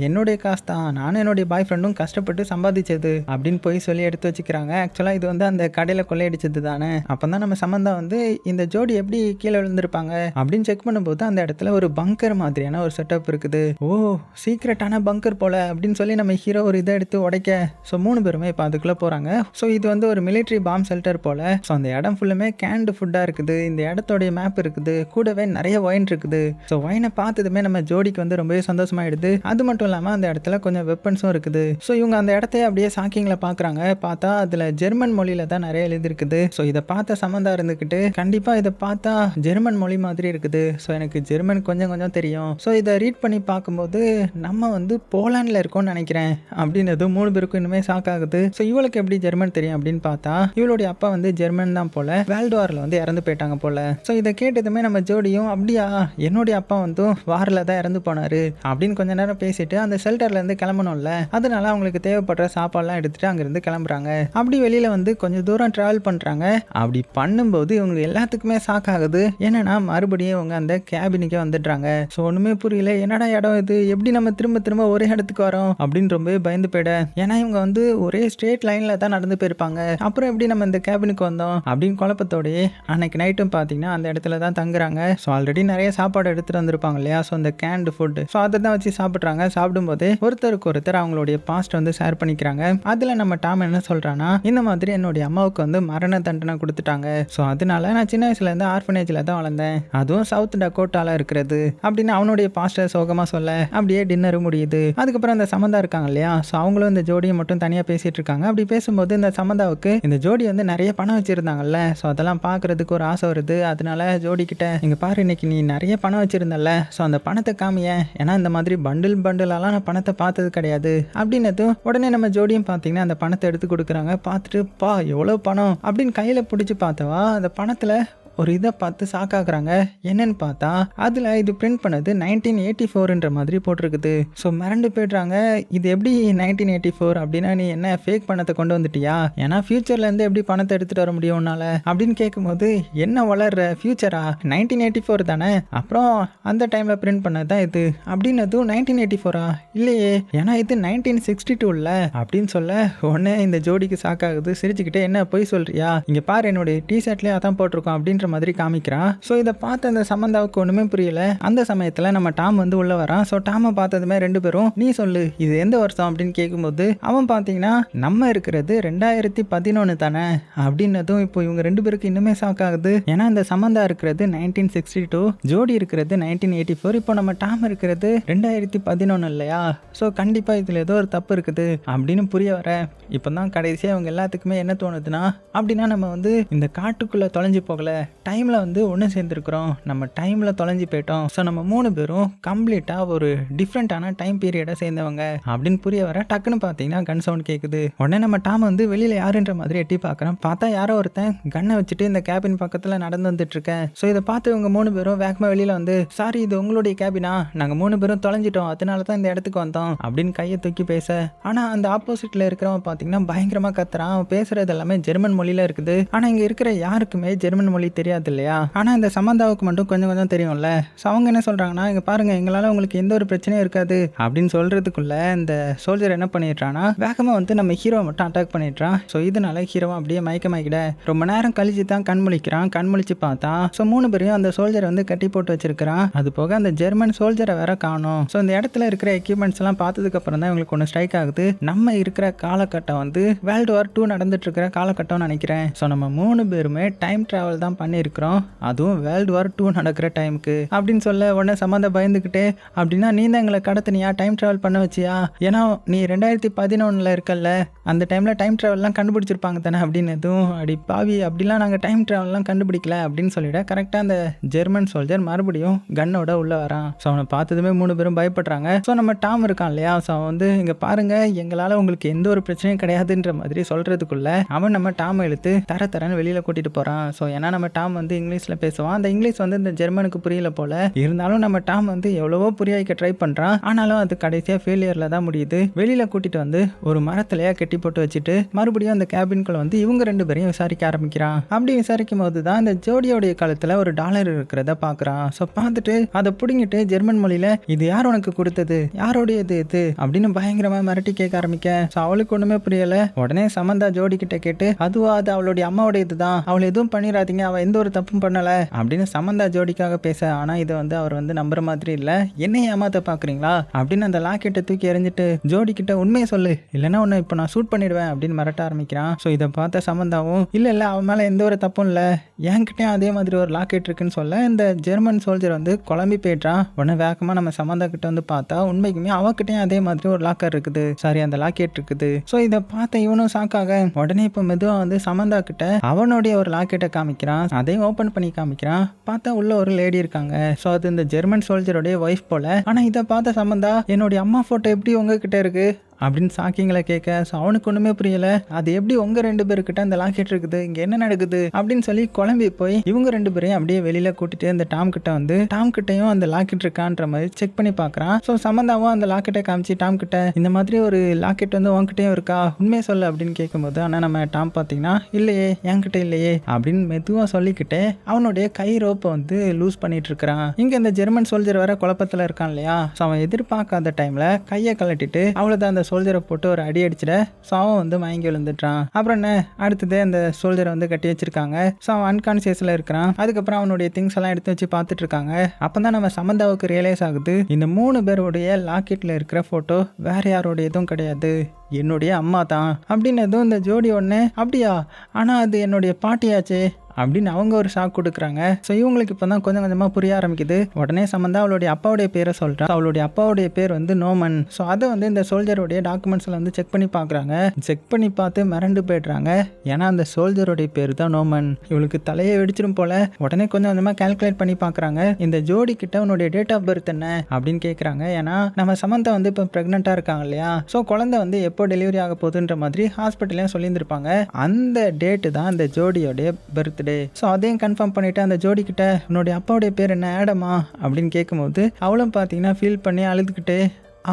என்னுடைய காசு தான், நானும் என்னுடைய பாய் ஃப்ரெண்டும் கஷ்டப்பட்டு சம்பாதிச்சது அப்படின்னு போய் சொல்லி எடுத்து வச்சுக்கிறாங்க. ஆக்சுவலாக இது வந்து அந்த கடையில் கொள்ளையடிச்சது தானே. அப்போ தான் நம்ம சம்பந்தா வந்து இந்த ஜோடி எப்படி கீழே விழுந்திருப்பாங்க அப்படின்னு செக் பண்ணும்போது அந்த இடத்துல ஒரு பங்கர் மாதிரியான ஒரு செட்டப் இருக்குது. ஓ சீக்ரெட்டான பங்கர் போல அப்படின்னு சொல்லி நம்ம ஹீரோ ஒரு இதை எடுத்து உடைக்க. ஸோ 3 பேருமே இப்போ அதுக்குள்ளே போகிறாங்க. ஸோ இது வந்து ஒரு மிலிட்ரி பாம் ஷெல்டர் போல. ஸோ அந்த இடம் ஃபுல்லுமே கேண்டு ஃபுட்டாக இருக்குது. இந்த இடத்தோடைய மேப் இருக்குது, கூடவே நிறைய ஒயின் இருக்குது. ஸோ ஒயினை பார்த்ததுமே நம்ம ஜோடிக்கு வந்து ரொம்பவே சந்தோஷமாயிடுது. அது மட்டும் இல்லாமல் அந்த இடத்துல கொஞ்சம் வெப்பன்ஸும் இருக்குது. ஸோ இவங்க அந்த இடத்தையே அப்படியே சாக்கிங்கில் பார்க்குறாங்க. பார்த்தா அதில் ஜெர்மன் மொழியில் தான் நிறைய எழுதிருக்குது. ஸோ இதை பார்த்த சம்மந்தா இருந்துக்கிட்டு கண்டிப்பாக இதை பார்த்தா ஜெர்மன் மொழி மாதிரி இருக்குது, ஸோ எனக்கு ஜெர்மன் கொஞ்சம் கொஞ்சம் தெரியும், ஸோ இதை ரீட் பண்ணி பார்க்கும்போது நம்ம வந்து போலாண்டில் இருக்கோம்னு நினைக்கிறேன் அப்படின்னது 3 பேருக்கும் இன்னுமே ஷாக் ஆகுது. ஸோ இவளுக்கு எப்படி ஜெர்மன் தெரியும் அப்படின்னு பார்த்தா இவளுடைய அப்பா வந்து ஜெர்மன் தான் போல, வேர்ல்டு வாரில் வந்து இறந்து போயிட்டாங்க போல. ஸோ இதை கேட்டதுமே நம்ம ஜோடியும் அப்படியா என்னுடைய அப்பா வந்து வாரில் தான் இறந்து போனாரு அப்படின்னு கொஞ்ச நேரம் பேசிட்டு அந்த ஷெல்டர்ல இருந்து கிளம்பணும்ல, அதனால அவங்களுக்கு தேவைப்படுற சாப்பாடுலாம் எடுத்துட்டு அங்கிருந்து கிளம்புறாங்க. அப்படி வெளியில வந்து கொஞ்சம் தூரம் டிராவல் பண்றாங்க. அப்படி பண்ணும்போது இவங்க எல்லாத்துக்குமே ஷாக் ஆகுது. என்னன்னா மறுபடியும் இவங்க அந்த கேபினுக்கே வந்துடுறாங்க. ஸோ ஒண்ணுமே புரியல, என்னடா இடம் இது, எப்படி நம்ம திரும்ப திரும்ப ஒரே இடத்துக்கு வரோம் அப்படின்னு ரொம்பவே பயந்து போயிட. ஏன்னா இவங்க வந்து ஒரே ஸ்ட்ரெயிட் லைன்ல தான் நடந்து போயிருப்பாங்க, அப்புறம் எப்படி நம்ம இந்த கேபினுக்கு வந்தோம் அப்படின்னு குழப்பத்தோடயே அன்னைக்கு நைட்டும் பார்த்தீங்கன்னா அந்த இடத்துல தான் தங்குறாங்க. ஸோ ஆல்ரெடி நிறைய சாப்பாடு எடுத்துட்டு வந்திருப்பாங்க இல்லையா, ஸோ அந்த கேண்டு ஃபுட், ஸோ அதை தான் வச்சு சாப்பிட்றாங்க. சாப்பிடும்போதே ஒருத்தருக்கு ஒருத்தர் அவங்களுடைய பாஸ்ட் வந்து ஷேர் பண்ணிக்கிறாங்க. அதுல நம்ம டாம் என்ன சொல்றான்னா, இந்த மாதிரி என்னுடைய அம்மாவுக்கு வந்து மரண தண்டனை கொடுத்துட்டாங்க, ஸோ அதனால நான் சின்ன வயசுல இருந்து ஆர்ஃபனேஜ்ல தான் வளர்ந்தேன், அதுவும் சவுத் டக்கோட்டால இருக்கிறது அப்படின்னு அவனுடைய பாஸ்டர் சோகமா சொல்ல அப்படியே டின்னர் முடியுது. அதுக்கப்புறம் அந்த சமந்தா இருக்காங்க இல்லையா, ஸோ அவங்களும் இந்த ஜோடியை மட்டும் தனியா பேசிட்டு இருக்காங்க. அப்படி பேசும்போது இந்த சமந்தாவுக்கு இந்த ஜோடி வந்து நிறைய பணம் வச்சிருந்தாங்கல்ல, ஸோ அதெல்லாம் பார்க்கறதுக்கு ஒரு ஆசை வருது. அதனால ஜோடி கிட்ட இங்க பாரு, இன்னைக்கு நீ நிறைய பணம் வச்சிருந்தல, ஸோ அந்த பணத்தை காமிய, ஏன்னா இந்த மாதிரி பண்டிலாலாம் நான் பணத்தை பார்த்தது கிடையாது அப்படின்னதும் உடனே நம்ம ஜோடியும் பார்த்தீங்கன்னா அந்த பணத்தை எடுத்து கொடுக்குறாங்க. பார்த்துட்டு பா எவ்வளோ பணம் அப்படின்னு கையில் பிடிச்சி பார்த்தவா அந்த பணத்தில் ஒரு இதை பார்த்து ஷாக்காக்குறாங்க. என்னன்னு பார்த்தா அதில் இது பிரிண்ட் பண்ணது 1984ன்ற மாதிரி போட்டிருக்குது. ஸோ மிரண்டு போய்ட்றாங்க. இது எப்படி 1984 அப்படின்னா நீ என்ன ஃபேக் பணத்தை கொண்டு வந்துட்டியா, ஏன்னா ஃபியூச்சர்லேருந்து எப்படி பணத்தை எடுத்துகிட்டு வர முடியும் உன்னால அப்படின்னு கேட்கும்போது, என்ன வளர்ற ஃபியூச்சரா, 1984 தானே, அப்புறம் அந்த டைமில் பிரிண்ட் பண்ணது தான் இது அப்படின்னதும் 1984 இல்லையே, ஏன்னா இது 1962 அப்படின்னு சொல்ல உடனே இந்த ஜோடிக்கு ஷாக்காகுது. சிரிச்சுக்கிட்டே என்ன போய் சொல்றியா, இங்கே பாரு என்னுடைய டிஷர்ட்லேயே அதான் போட்டிருக்கோம் அப்படின்ற மாதிரி காமிக்கிறான். ஸோ இதை பார்த்த அந்த சமந்தாவுக்கு ஒன்றுமே புரியல. அந்த சமயத்தில் நம்ம டாம் வந்து உள்ள வரான். ஸோ டாமை பார்த்ததுமே 2 பேரும் நீ சொல்லு இது எந்த வருஷம் அப்படின்னு கேட்கும்போது அவன் பார்த்தீங்கன்னா நம்ம இருக்கிறது 2011 தானே அப்படின்னதும் இப்போ இவங்க 2 பேருக்கு இன்னுமே ஷாக் ஆகுது. ஏன்னா இந்த சமந்தா இருக்கிறது 1962, ஜோடி இருக்கிறது 1984, இப்போ நம்ம டாம் இருக்கிறது 2011 இல்லையா, ஸோ கண்டிப்பாக இதில் ஏதோ ஒரு தப்பு இருக்குது அப்படின்னு புரிய வர. இப்போ தான் கடைசியாக அவங்க எல்லாத்துக்குமே என்ன தோணுதுன்னா, அப்படின்னா நம்ம வந்து இந்த காட்டுக்குள்ளே தொலைஞ்சு போகல, டைமில் வந்து ஒன்று சேர்ந்துருக்குறோம், நம்ம டைமில் தொலைஞ்சு போயிட்டோம். ஸோ நம்ம 3 பேரும் கம்ப்ளீட்டாக ஒரு டிஃப்ரெண்ட்டான டைம் பீரியடை சேர்ந்தவங்க அப்படின்னு புரிய வர டக்குன்னு பார்த்தீங்கன்னா கன் சவுண்ட் கேட்குது. உடனே நம்ம டாம் வந்து வெளியில் யாருன்ற மாதிரி எட்டி பார்க்குறோம். பார்த்தா யாரோ ஒருத்தன் கன்னை வச்சுட்டு இந்த கேபின் பக்கத்தில் நடந்து வந்துட்டு இருக்கேன். ஸோ இதை பார்த்து இவங்க 3 பேரும் வேகமாக வெளியில் வந்து, சாரி இது உங்களுடைய கேபினா, நாங்கள் 3 பேரும் தொலைஞ்சிட்டோம், அதனால தான் இந்த இடத்துக்கு வந்தோம் அப்படின்னு கையை தூக்கி பேச, ஆனால் அந்த ஆப்போசிட்டில் இருக்கிறவன் பார்த்தீங்கன்னா பயங்கரமாக கத்துறான். அவன் பேசுறது எல்லாமே ஜெர்மன் மொழியில் இருக்குது. ஆனால் இங்கே இருக்கிற யாருக்குமே ஜெர்மன் மொழி தெரியாது இல்லையா. ஆனால் இந்த சமந்தாவுக்கு மட்டும் கொஞ்சம் கொஞ்சம் தெரியும்ல. ஸோ அவங்க என்ன சொல்கிறாங்கன்னா, இங்கே பாருங்க எங்களால் உங்களுக்கு எந்த ஒரு பிரச்சனையும் இருக்காது அப்படின்னு சொல்கிறதுக்குள்ள இந்த சோல்ஜர் என்ன பண்ணிடுறான்னா வேகமாக வந்து நம்ம ஹீரோவை மட்டும் அட்டாக் பண்ணிடுறான். ஸோ இதனால ஹீரோவை அப்படியே மயக்கமாக்கிட ரொம்ப நேரம் கழிச்சு தான் கண் முழிக்கிறான். கண் முழிச்சு பார்த்தா ஸோ 3 பேரையும் அந்த சோல்ஜரை வந்து கட்டி போட்டு வச்சிருக்கிறான். அது போக அந்த ஜெர்மன் சோல்ஜரை வேற காணும். ஸோ இந்த இடத்துல இருக்கிற எக்யூப்மெண்ட்ஸ் எல்லாம் பார்த்ததுக்கு அப்புறம் தான் இவங்களுக்கு ஒன்று ஸ்ட்ரைக் ஆகுது. நம்ம இருக்கிற காலகட்டம் வந்து வேர்ல்டு வார் 2 நடந்துட்டு இருக்கிற காலகட்டம்னு நினைக்கிறேன். ஸோ நம்ம 3 பேருமே டைம் டிராவல் தான் பண்ணியிருக்கிறோம், அதுவும் வேர்ல்டு வார் 2 நடக்கிற டைமுக்கு அப்படின்னு சொல்ல உடனே சம்மந்த பயந்துக்கிட்டே, அப்படின்னா நீ தான் எங்களை கடத்தினியா, டைம் டிராவல் பண்ண வச்சியா, ஏன்னா நீ 2011 இருக்கல்ல, அந்த டைமில் டைம் ட்ராவல்லாம் கண்டுபிடிச்சிருப்பாங்க தானே அப்படின்னு. எதுவும் அடி பாவி, அப்படிலாம் நாங்கள் டைம் ட்ராவல்லாம் கண்டுபிடிக்கல அப்படின்னு சொல்லிவிட கரெக்டாக அந்த ஜெர்மன் சோல்ஜர் மறுபடியும் கன்னோட உள்ளே வரான். ஸோ அவனை பார்த்ததுமே 3 பேரும் பயப்படுறாங்க. ஸோ நம்ம டாம் இருக்கான் இல்லையா, ஸோ அவன் வந்து இங்கே பாருங்க எங்களால் உங்களுக்கு எந்த ஒரு பிரச்சனையும் கிடையாதுன்ற மாதிரி சொல்கிறதுக்குள்ள அவன் நம்ம டாமை இழுத்து தரன்னு வெளியில் கூட்டிகிட்டு போகிறான். ஸோ ஏன்னா நம்ம டாம் வந்து இங்கிலீஷில் பேசுவான். அந்த இங்கிலீஷ் வந்து இந்த ஜெர்மனுக்கு புரியல போல. இருந்தாலும் நம்ம டாம் வந்து எவ்வளவோ புரிய வைக்க ட்ரை பண்ணுறான். ஆனாலும் அது கடைசியாக ஃபெயிலியரில் தான் முடியுது. வெளியில் கூட்டிகிட்டு வந்து ஒரு மரத்திலையா கட்டி போட்டு வச்சுட்டு மறுபடியும் அந்த கேபின்குள்ள வந்து இவங்க 2 பேரையும் விசாரிக்க ஆரம்பிக்கிறான். அப்படி விசாரிக்கும் போது தான் இந்த ஜோடியோடைய கழுத்தில் ஒரு டாலர் இருக்கிறத பார்க்குறான். ஸோ பார்த்துட்டு அதை பிடுங்கிட்டு ஜெர்மன் மொழியில் இது யார் உனக்கு கொடுத்தது, யாரோடைய இது அப்படின்னு பயங்கரமாக மிரட்டி கேட்க ஆரம்பிக்க. ஸோ அவளுக்கு ஒன்றுமே புரியல. உடனே சமந்தா ஜோடி கிட்ட கேட்டு, அதுவா அது அவளுடைய அம்மாவுடைய இதுதான், அவளை எதுவும் பண்ணிடாதீங்க, அவள் எந்த ஒரு தப்பும் பண்ணல அப்படின்னு சமந்தா ஜோடிக்காக பேச. ஆனால் இதை வந்து அவர் வந்து நம்புற மாதிரி இல்லை. என்னைய ஏமாத்த பார்க்குறீங்களா அப்படின்னு அந்த லாக்கெட்டை தூக்கி எறிஞ்சிட்டு ஜோடி கிட்ட உண்மையை சொல்லு, இல்லைன்னா உன்னை இப்போ நான் ஷூட் பண்ணிடுவேன் அப்படின்னு மிரட்ட ஆரம்பிக்கிறான். ஸோ இதை பார்த்த சமந்தாவும் இல்லை அவன் மேலே எந்த ஒரு தப்பும் இல்லை, என்கிட்டயும் அதே மாதிரி ஒரு லாக்கெட் இருக்குன்னு சொல்ல இந்த ஜெர்மன் சோல்ஜர் வந்து குழம்பி போயிட்டான். உடனே வேகமாக நம்ம சமந்தா கிட்ட வந்து பார்த்தா உண்மைக்குமே அவகிட்டையும் அதே மாதிரி ஒரு லாக்கர் இருக்குது, சாரி அந்த லாக்கெட் இருக்குது. ஸோ இதை பார்த்த இவனும் ஷாக்காக உடனே இப்போ மெதுவாக வந்து சமந்தா கிட்ட அவனுடைய ஒரு லாக்கெட்டை காமிக்கிறான். அதையும் ஓப்பன் பண்ணி காமிக்கிறான். பார்த்தா உள்ள ஒரு லேடி இருக்காங்க. ஸோ அது இந்த ஜெர்மன் சோல்ஜருடைய ஒய்ஃப் போல. ஆனால் இதை பார்த்த சமந்தா என்னுடைய அம்மா ஃபோட்டோ எப்படி உங்ககிட்ட இருக்கு அப்படின்னு சாக்கிங்களை கேட்க. ஸோ அவனுக்கு ஒன்றுமே புரியல. அது எப்படி உங்கள் 2 பேருக்கிட்ட அந்த லாக்கெட் இருக்குது, இங்கே என்ன நடக்குது அப்படின்னு சொல்லி குழம்பி போய் இவங்க 2 பேரையும் அப்படியே வெளியில் கூட்டிட்டு இந்த டாம் கிட்ட வந்து டாம் கிட்டையும் அந்த லாக்கெட் இருக்கான்ற மாதிரி செக் பண்ணி பார்க்குறான். ஸோ சமந்தாவும் அந்த லாக்கெட்டை காமிச்சு டாம் கிட்ட இந்த மாதிரி ஒரு லாக்கெட் வந்து உங்ககிட்டயும் இருக்கா, உண்மையை சொல்லு அப்படின்னு கேட்கும்போது, ஆனால் நம்ம டாம் பார்த்தீங்கன்னா இல்லையே என்கிட்ட இல்லையே அப்படின்னு மெதுவாக சொல்லிக்கிட்டே அவனுடைய கை ரோப்பை வந்து லூஸ் பண்ணிட்டு இருக்கிறான். இங்கே இந்த ஜெர்மன் சோல்ஜர் வேற குழப்பத்தில் இருக்கான் இல்லையா. ஸோ அவன் எதிர்பார்க்காத டைமில் கையை கலட்டிட்டு அவ்வளோதான் அந்த சோல்ஜரை போட்டு ஒரு அடி அடிச்சிட. ஸோ அவன் வந்து மயங்கி விழுந்துட்டான். அப்புறம் என்ன அடுத்ததே அந்த சோல்ஜரை வந்து கட்டி வச்சிருக்காங்க. ஸோ அவன் அன்கான்சியஸில் இருக்கிறான். அதுக்கப்புறம் அவனுடைய திங்ஸ் எல்லாம் எடுத்து வச்சு பார்த்துட்டு இருக்காங்க. அப்போ தான் நம்ம சமந்தாவுக்கு ரியலைஸ் ஆகுது, இந்த 3 பேருடைய லாக்கெட்டில் இருக்கிற ஃபோட்டோ வேற யாரோடைய எதுவும் கிடையாது, என்னுடைய அம்மா தான் அப்படின்னதும் இந்த ஜோடி ஒன்று அப்படியா, ஆனால் அது என்னுடைய பாட்டியாச்சே அப்படின்னு அவங்க ஒரு ஷாக் கொடுக்குறாங்க. ஸோ இவங்களுக்கு இப்போ தான் கொஞ்சம் கொஞ்சமாக புரிய ஆரம்பிக்குது. உடனே சமந்தா அவளுடைய அப்பாவுடைய பேரை சொல்கிறான். அவளுடைய அப்பாவுடைய பேர் வந்து நோமன். ஸோ அதை வந்து இந்த சோல்ஜருடைய டாக்குமெண்ட்ஸில் வந்து செக் பண்ணி பார்க்குறாங்க. செக் பண்ணி பார்த்து மிரண்டு போய்ட்றாங்க. ஏன்னா அந்த சோல்ஜருடைய பேர் தான் நோமன். இவளுக்கு தலையை வெடிச்சிடும் போல. உடனே கொஞ்சம் கொஞ்சமாக கால்குலேட் பண்ணி பார்க்குறாங்க. இந்த ஜோடி கிட்ட உன்னுடைய டேட் ஆஃப் பர்த் என்ன அப்படின்னு கேட்குறாங்க. ஏன்னா நம்ம சமந்தா வந்து இப்போ ப்ரெக்னெண்ட்டாக இருக்காங்க இல்லையா. ஸோ குழந்தை வந்து எப்போ டெலிவரி ஆக போகுதுன்ற மாதிரி ஹாஸ்பிட்டல்லையும் சொல்லியிருந்திருப்பாங்க. அந்த டேட்டு தான் அந்த ஜோடியோடைய பர்த். ஸோ அதையும் கன்ஃபார்ம் பண்ணிட்டு அந்த ஜோடி கிட்ட உன்னுடைய அப்பாவுடைய பேர் என்ன ஆடமா அப்படின்னு கேட்கும்போது அவளும் பார்த்தீங்கன்னா ஃபீல் பண்ணி அழுதுகிட்டே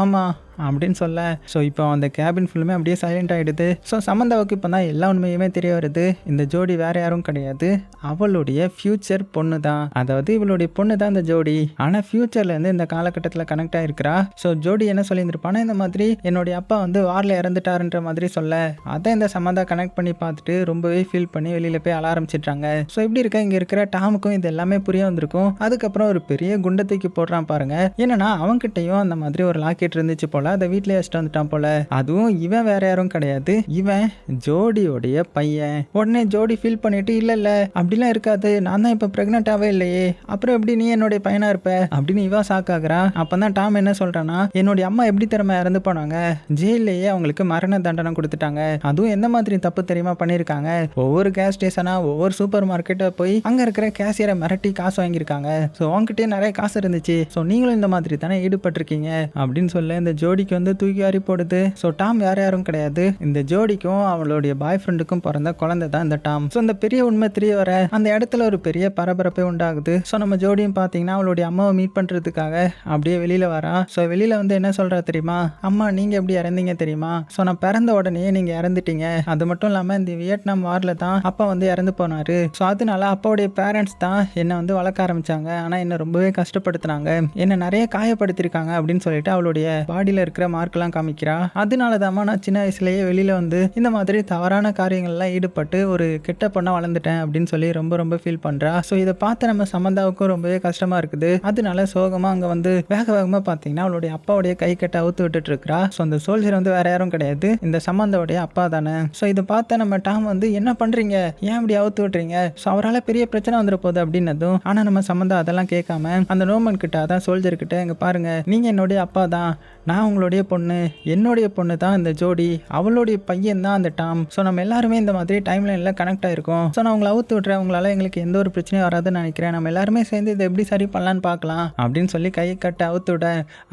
ஆமாம் அப்படின்னு சொல்ல. ஸோ இப்போ அந்த கேபின் ஃபுல்லுமே அப்படியே சைலண்ட் ஆகிடுது. ஸோ சமந்தாவுக்கு இப்போ தான் எல்லா உண்மையுமே தெரிய வருது. இந்த ஜோடி வேற யாரும் கிடையாது, அவளுடைய ஃபியூச்சர் பொண்ணு தான். அதாவது இவளுடைய பொண்ணு தான் இந்த ஜோடி. ஆனால் ஃபியூச்சர்லேருந்து இந்த காலகட்டத்தில் கனெக்ட் ஆகிருக்கிறா. ஸோ ஜோடி என்ன சொல்லியிருந்திருப்பானா, இந்த மாதிரி என்னுடைய அப்பா வந்து வாரில் இறந்துட்டாருன்ற மாதிரி சொல்ல, அதை இந்த சமந்தா கனெக்ட் பண்ணி பார்த்துட்டு ரொம்பவே ஃபீல் பண்ணி வெளியில் போய் அழ ஆரம்பிச்சிட்றாங்க. ஸோ இப்படி இருக்க இங்கே இருக்கிற டாமுக்கும் இது எல்லாமே புரிய வந்திருக்கும். அதுக்கப்புறம் ஒரு பெரிய குண்டை தூக்கி போடுறான் பாருங்க. என்னன்னா அவன்கிட்டையும் அந்த மாதிரி ஒரு லாக்கெட் இருந்துச்சு போல. பதிலாக அதை வீட்டிலே வச்சுட்டு வந்துட்டான் போல. அதுவும் இவன் வேற யாரும் கிடையாது, இவன் ஜோடியோடைய பையன். உடனே ஜோடி ஃபீல் பண்ணிட்டு இல்ல இல்ல அப்படிலாம் இருக்காது, நான் தான் இப்ப பிரெக்னென்ட்டாவே இல்லையே, அப்புறம் எப்படி நீ என்னுடைய பையனா இருப்ப அப்படின்னு இவா சாக்காகிறா. அப்பதான் டாம் என்ன சொல்றானா, என்னுடைய அம்மா எப்படி திறமை இறந்து போனாங்க, ஜெயிலேயே அவங்களுக்கு மரண தண்டனை கொடுத்துட்டாங்க. அதுவும் எந்த மாதிரி தப்பு தெரியுமா பண்ணிருக்காங்க, ஒவ்வொரு கேஸ் ஸ்டேஷனா ஒவ்வொரு சூப்பர் மார்க்கெட்டை போய் அங்க இருக்கிற கேஷியரை மிரட்டி காசு வாங்கியிருக்காங்க. ஸோ உங்ககிட்டயே நிறைய காசு இருந்துச்சு, ஸோ நீங்களும் இந்த மாதிரி தானே ஈடுபட்டிருக்கீங்க அப்படின்னு சொல்ல இந்த ஜோடிக்கு வந்து தூக்கி வாரி போடுது. ஸோ டாம் வேற யாரும் கிடையாது, இந்த ஜோடிக்கும் அவளுடைய பாய் ஃப்ரெண்டுக்கும் பிறந்த குழந்தை தான் இந்த டாம். ஸோ இந்த பெரிய உண்மை தெரிய வர அந்த இடத்துல ஒரு பெரிய பரபரப்பே உண்டாகுது. ஸோ நம்ம ஜோடியும் பார்த்தீங்கன்னா அவளுடைய அம்மாவை மீட் பண்ணுறதுக்காக அப்படியே வெளியில் வரா. ஸோ வெளியில் வந்து என்ன சொல்கிறா தெரியுமா, அம்மா நீங்கள் எப்படி இறந்தீங்க தெரியுமா, ஸோ நான் பிறந்த உடனே நீங்கள் இறந்துட்டீங்க, அது மட்டும் இல்லாமல் இந்த வியட்நாம் வாரில் தான் அப்பா வந்து இறந்து போனார், ஸோ அதனால அப்பாவுடைய பேரண்ட்ஸ் தான் என்னை வந்து வளர்க்க ஆரம்பித்தாங்க, ஆனால் என்னை ரொம்பவே கஷ்டப்படுத்தினாங்க, என்னை நிறைய காயப்படுத்திருக்காங்க அப்படின்னு சொல்லிட்டு அவளுடைய பாடியில் இருக்கிற மார்க்கெல்லாம் காமிக்கிறா. அதனால தான் நான் சின்ன வயசுலேயே வெளியில் வந்து இந்த மாதிரி தவறான காரியங்கள்லாம் ஈடுபட்டு ஒரு கெட்ட பொண்ணா வளர்ந்துட்டேன் அப்படின்னு சொல்லி ரொம்ப ரொம்ப ஃபீல் பண்றா. ஸோ இதை பார்த்து நம்ம சமந்தாவுக்கும் ரொம்பவே கஷ்டமா இருக்குது. அதனால சோகமா அங்க வந்து வேக வேகமா பார்த்தீங்கன்னா அவளுடைய அப்பாவுடைய கை கட்ட அவுத்து விட்டுட்டு இருக்கா. ஸோ அந்த சோல்ஜர் வந்து வேற யாரும் கிடையாது, இந்த சமந்தாவுடைய அப்பா தானே. ஸோ இதை பார்த்த நம்ம டாம் வந்து என்ன பண்றீங்க, ஏன் இப்படி அவுத்து விட்டுறீங்க, ஸோ அவரால் பெரிய பிரச்சனை வந்துட போகுது அப்படின்னதும், ஆனா நம்ம சமந்தா அதெல்லாம் கேட்காம அந்த நோமன் கிட்ட அதான் சோல்ஜர் கிட்ட, இங்க பாருங்க நீங்க என்னுடைய அப்பா தான், நான் உங்களுடைய பொண்ணு, என்னுடைய பொண்ணு தான் இந்த ஜோடி, அவளுடைய பையன் தான் அந்த டாம், ஸோ நம்ம எல்லாருமே இந்த மாதிரி டைம் லைனில் கனெக்ட் ஆயிருக்கோம், ஸோ நான் உங்களை அவுத்து விட்றேன், உங்களால் எங்களுக்கு எந்த ஒரு பிரச்சனையும் வராதுன்னு நினைக்கிறேன், நம்ம எல்லாருமே சேர்ந்து இதை எப்படி சரி பண்ணலான்னு பார்க்கலாம் அப்படின்னு சொல்லி கையை கட்ட அவுத்து விட,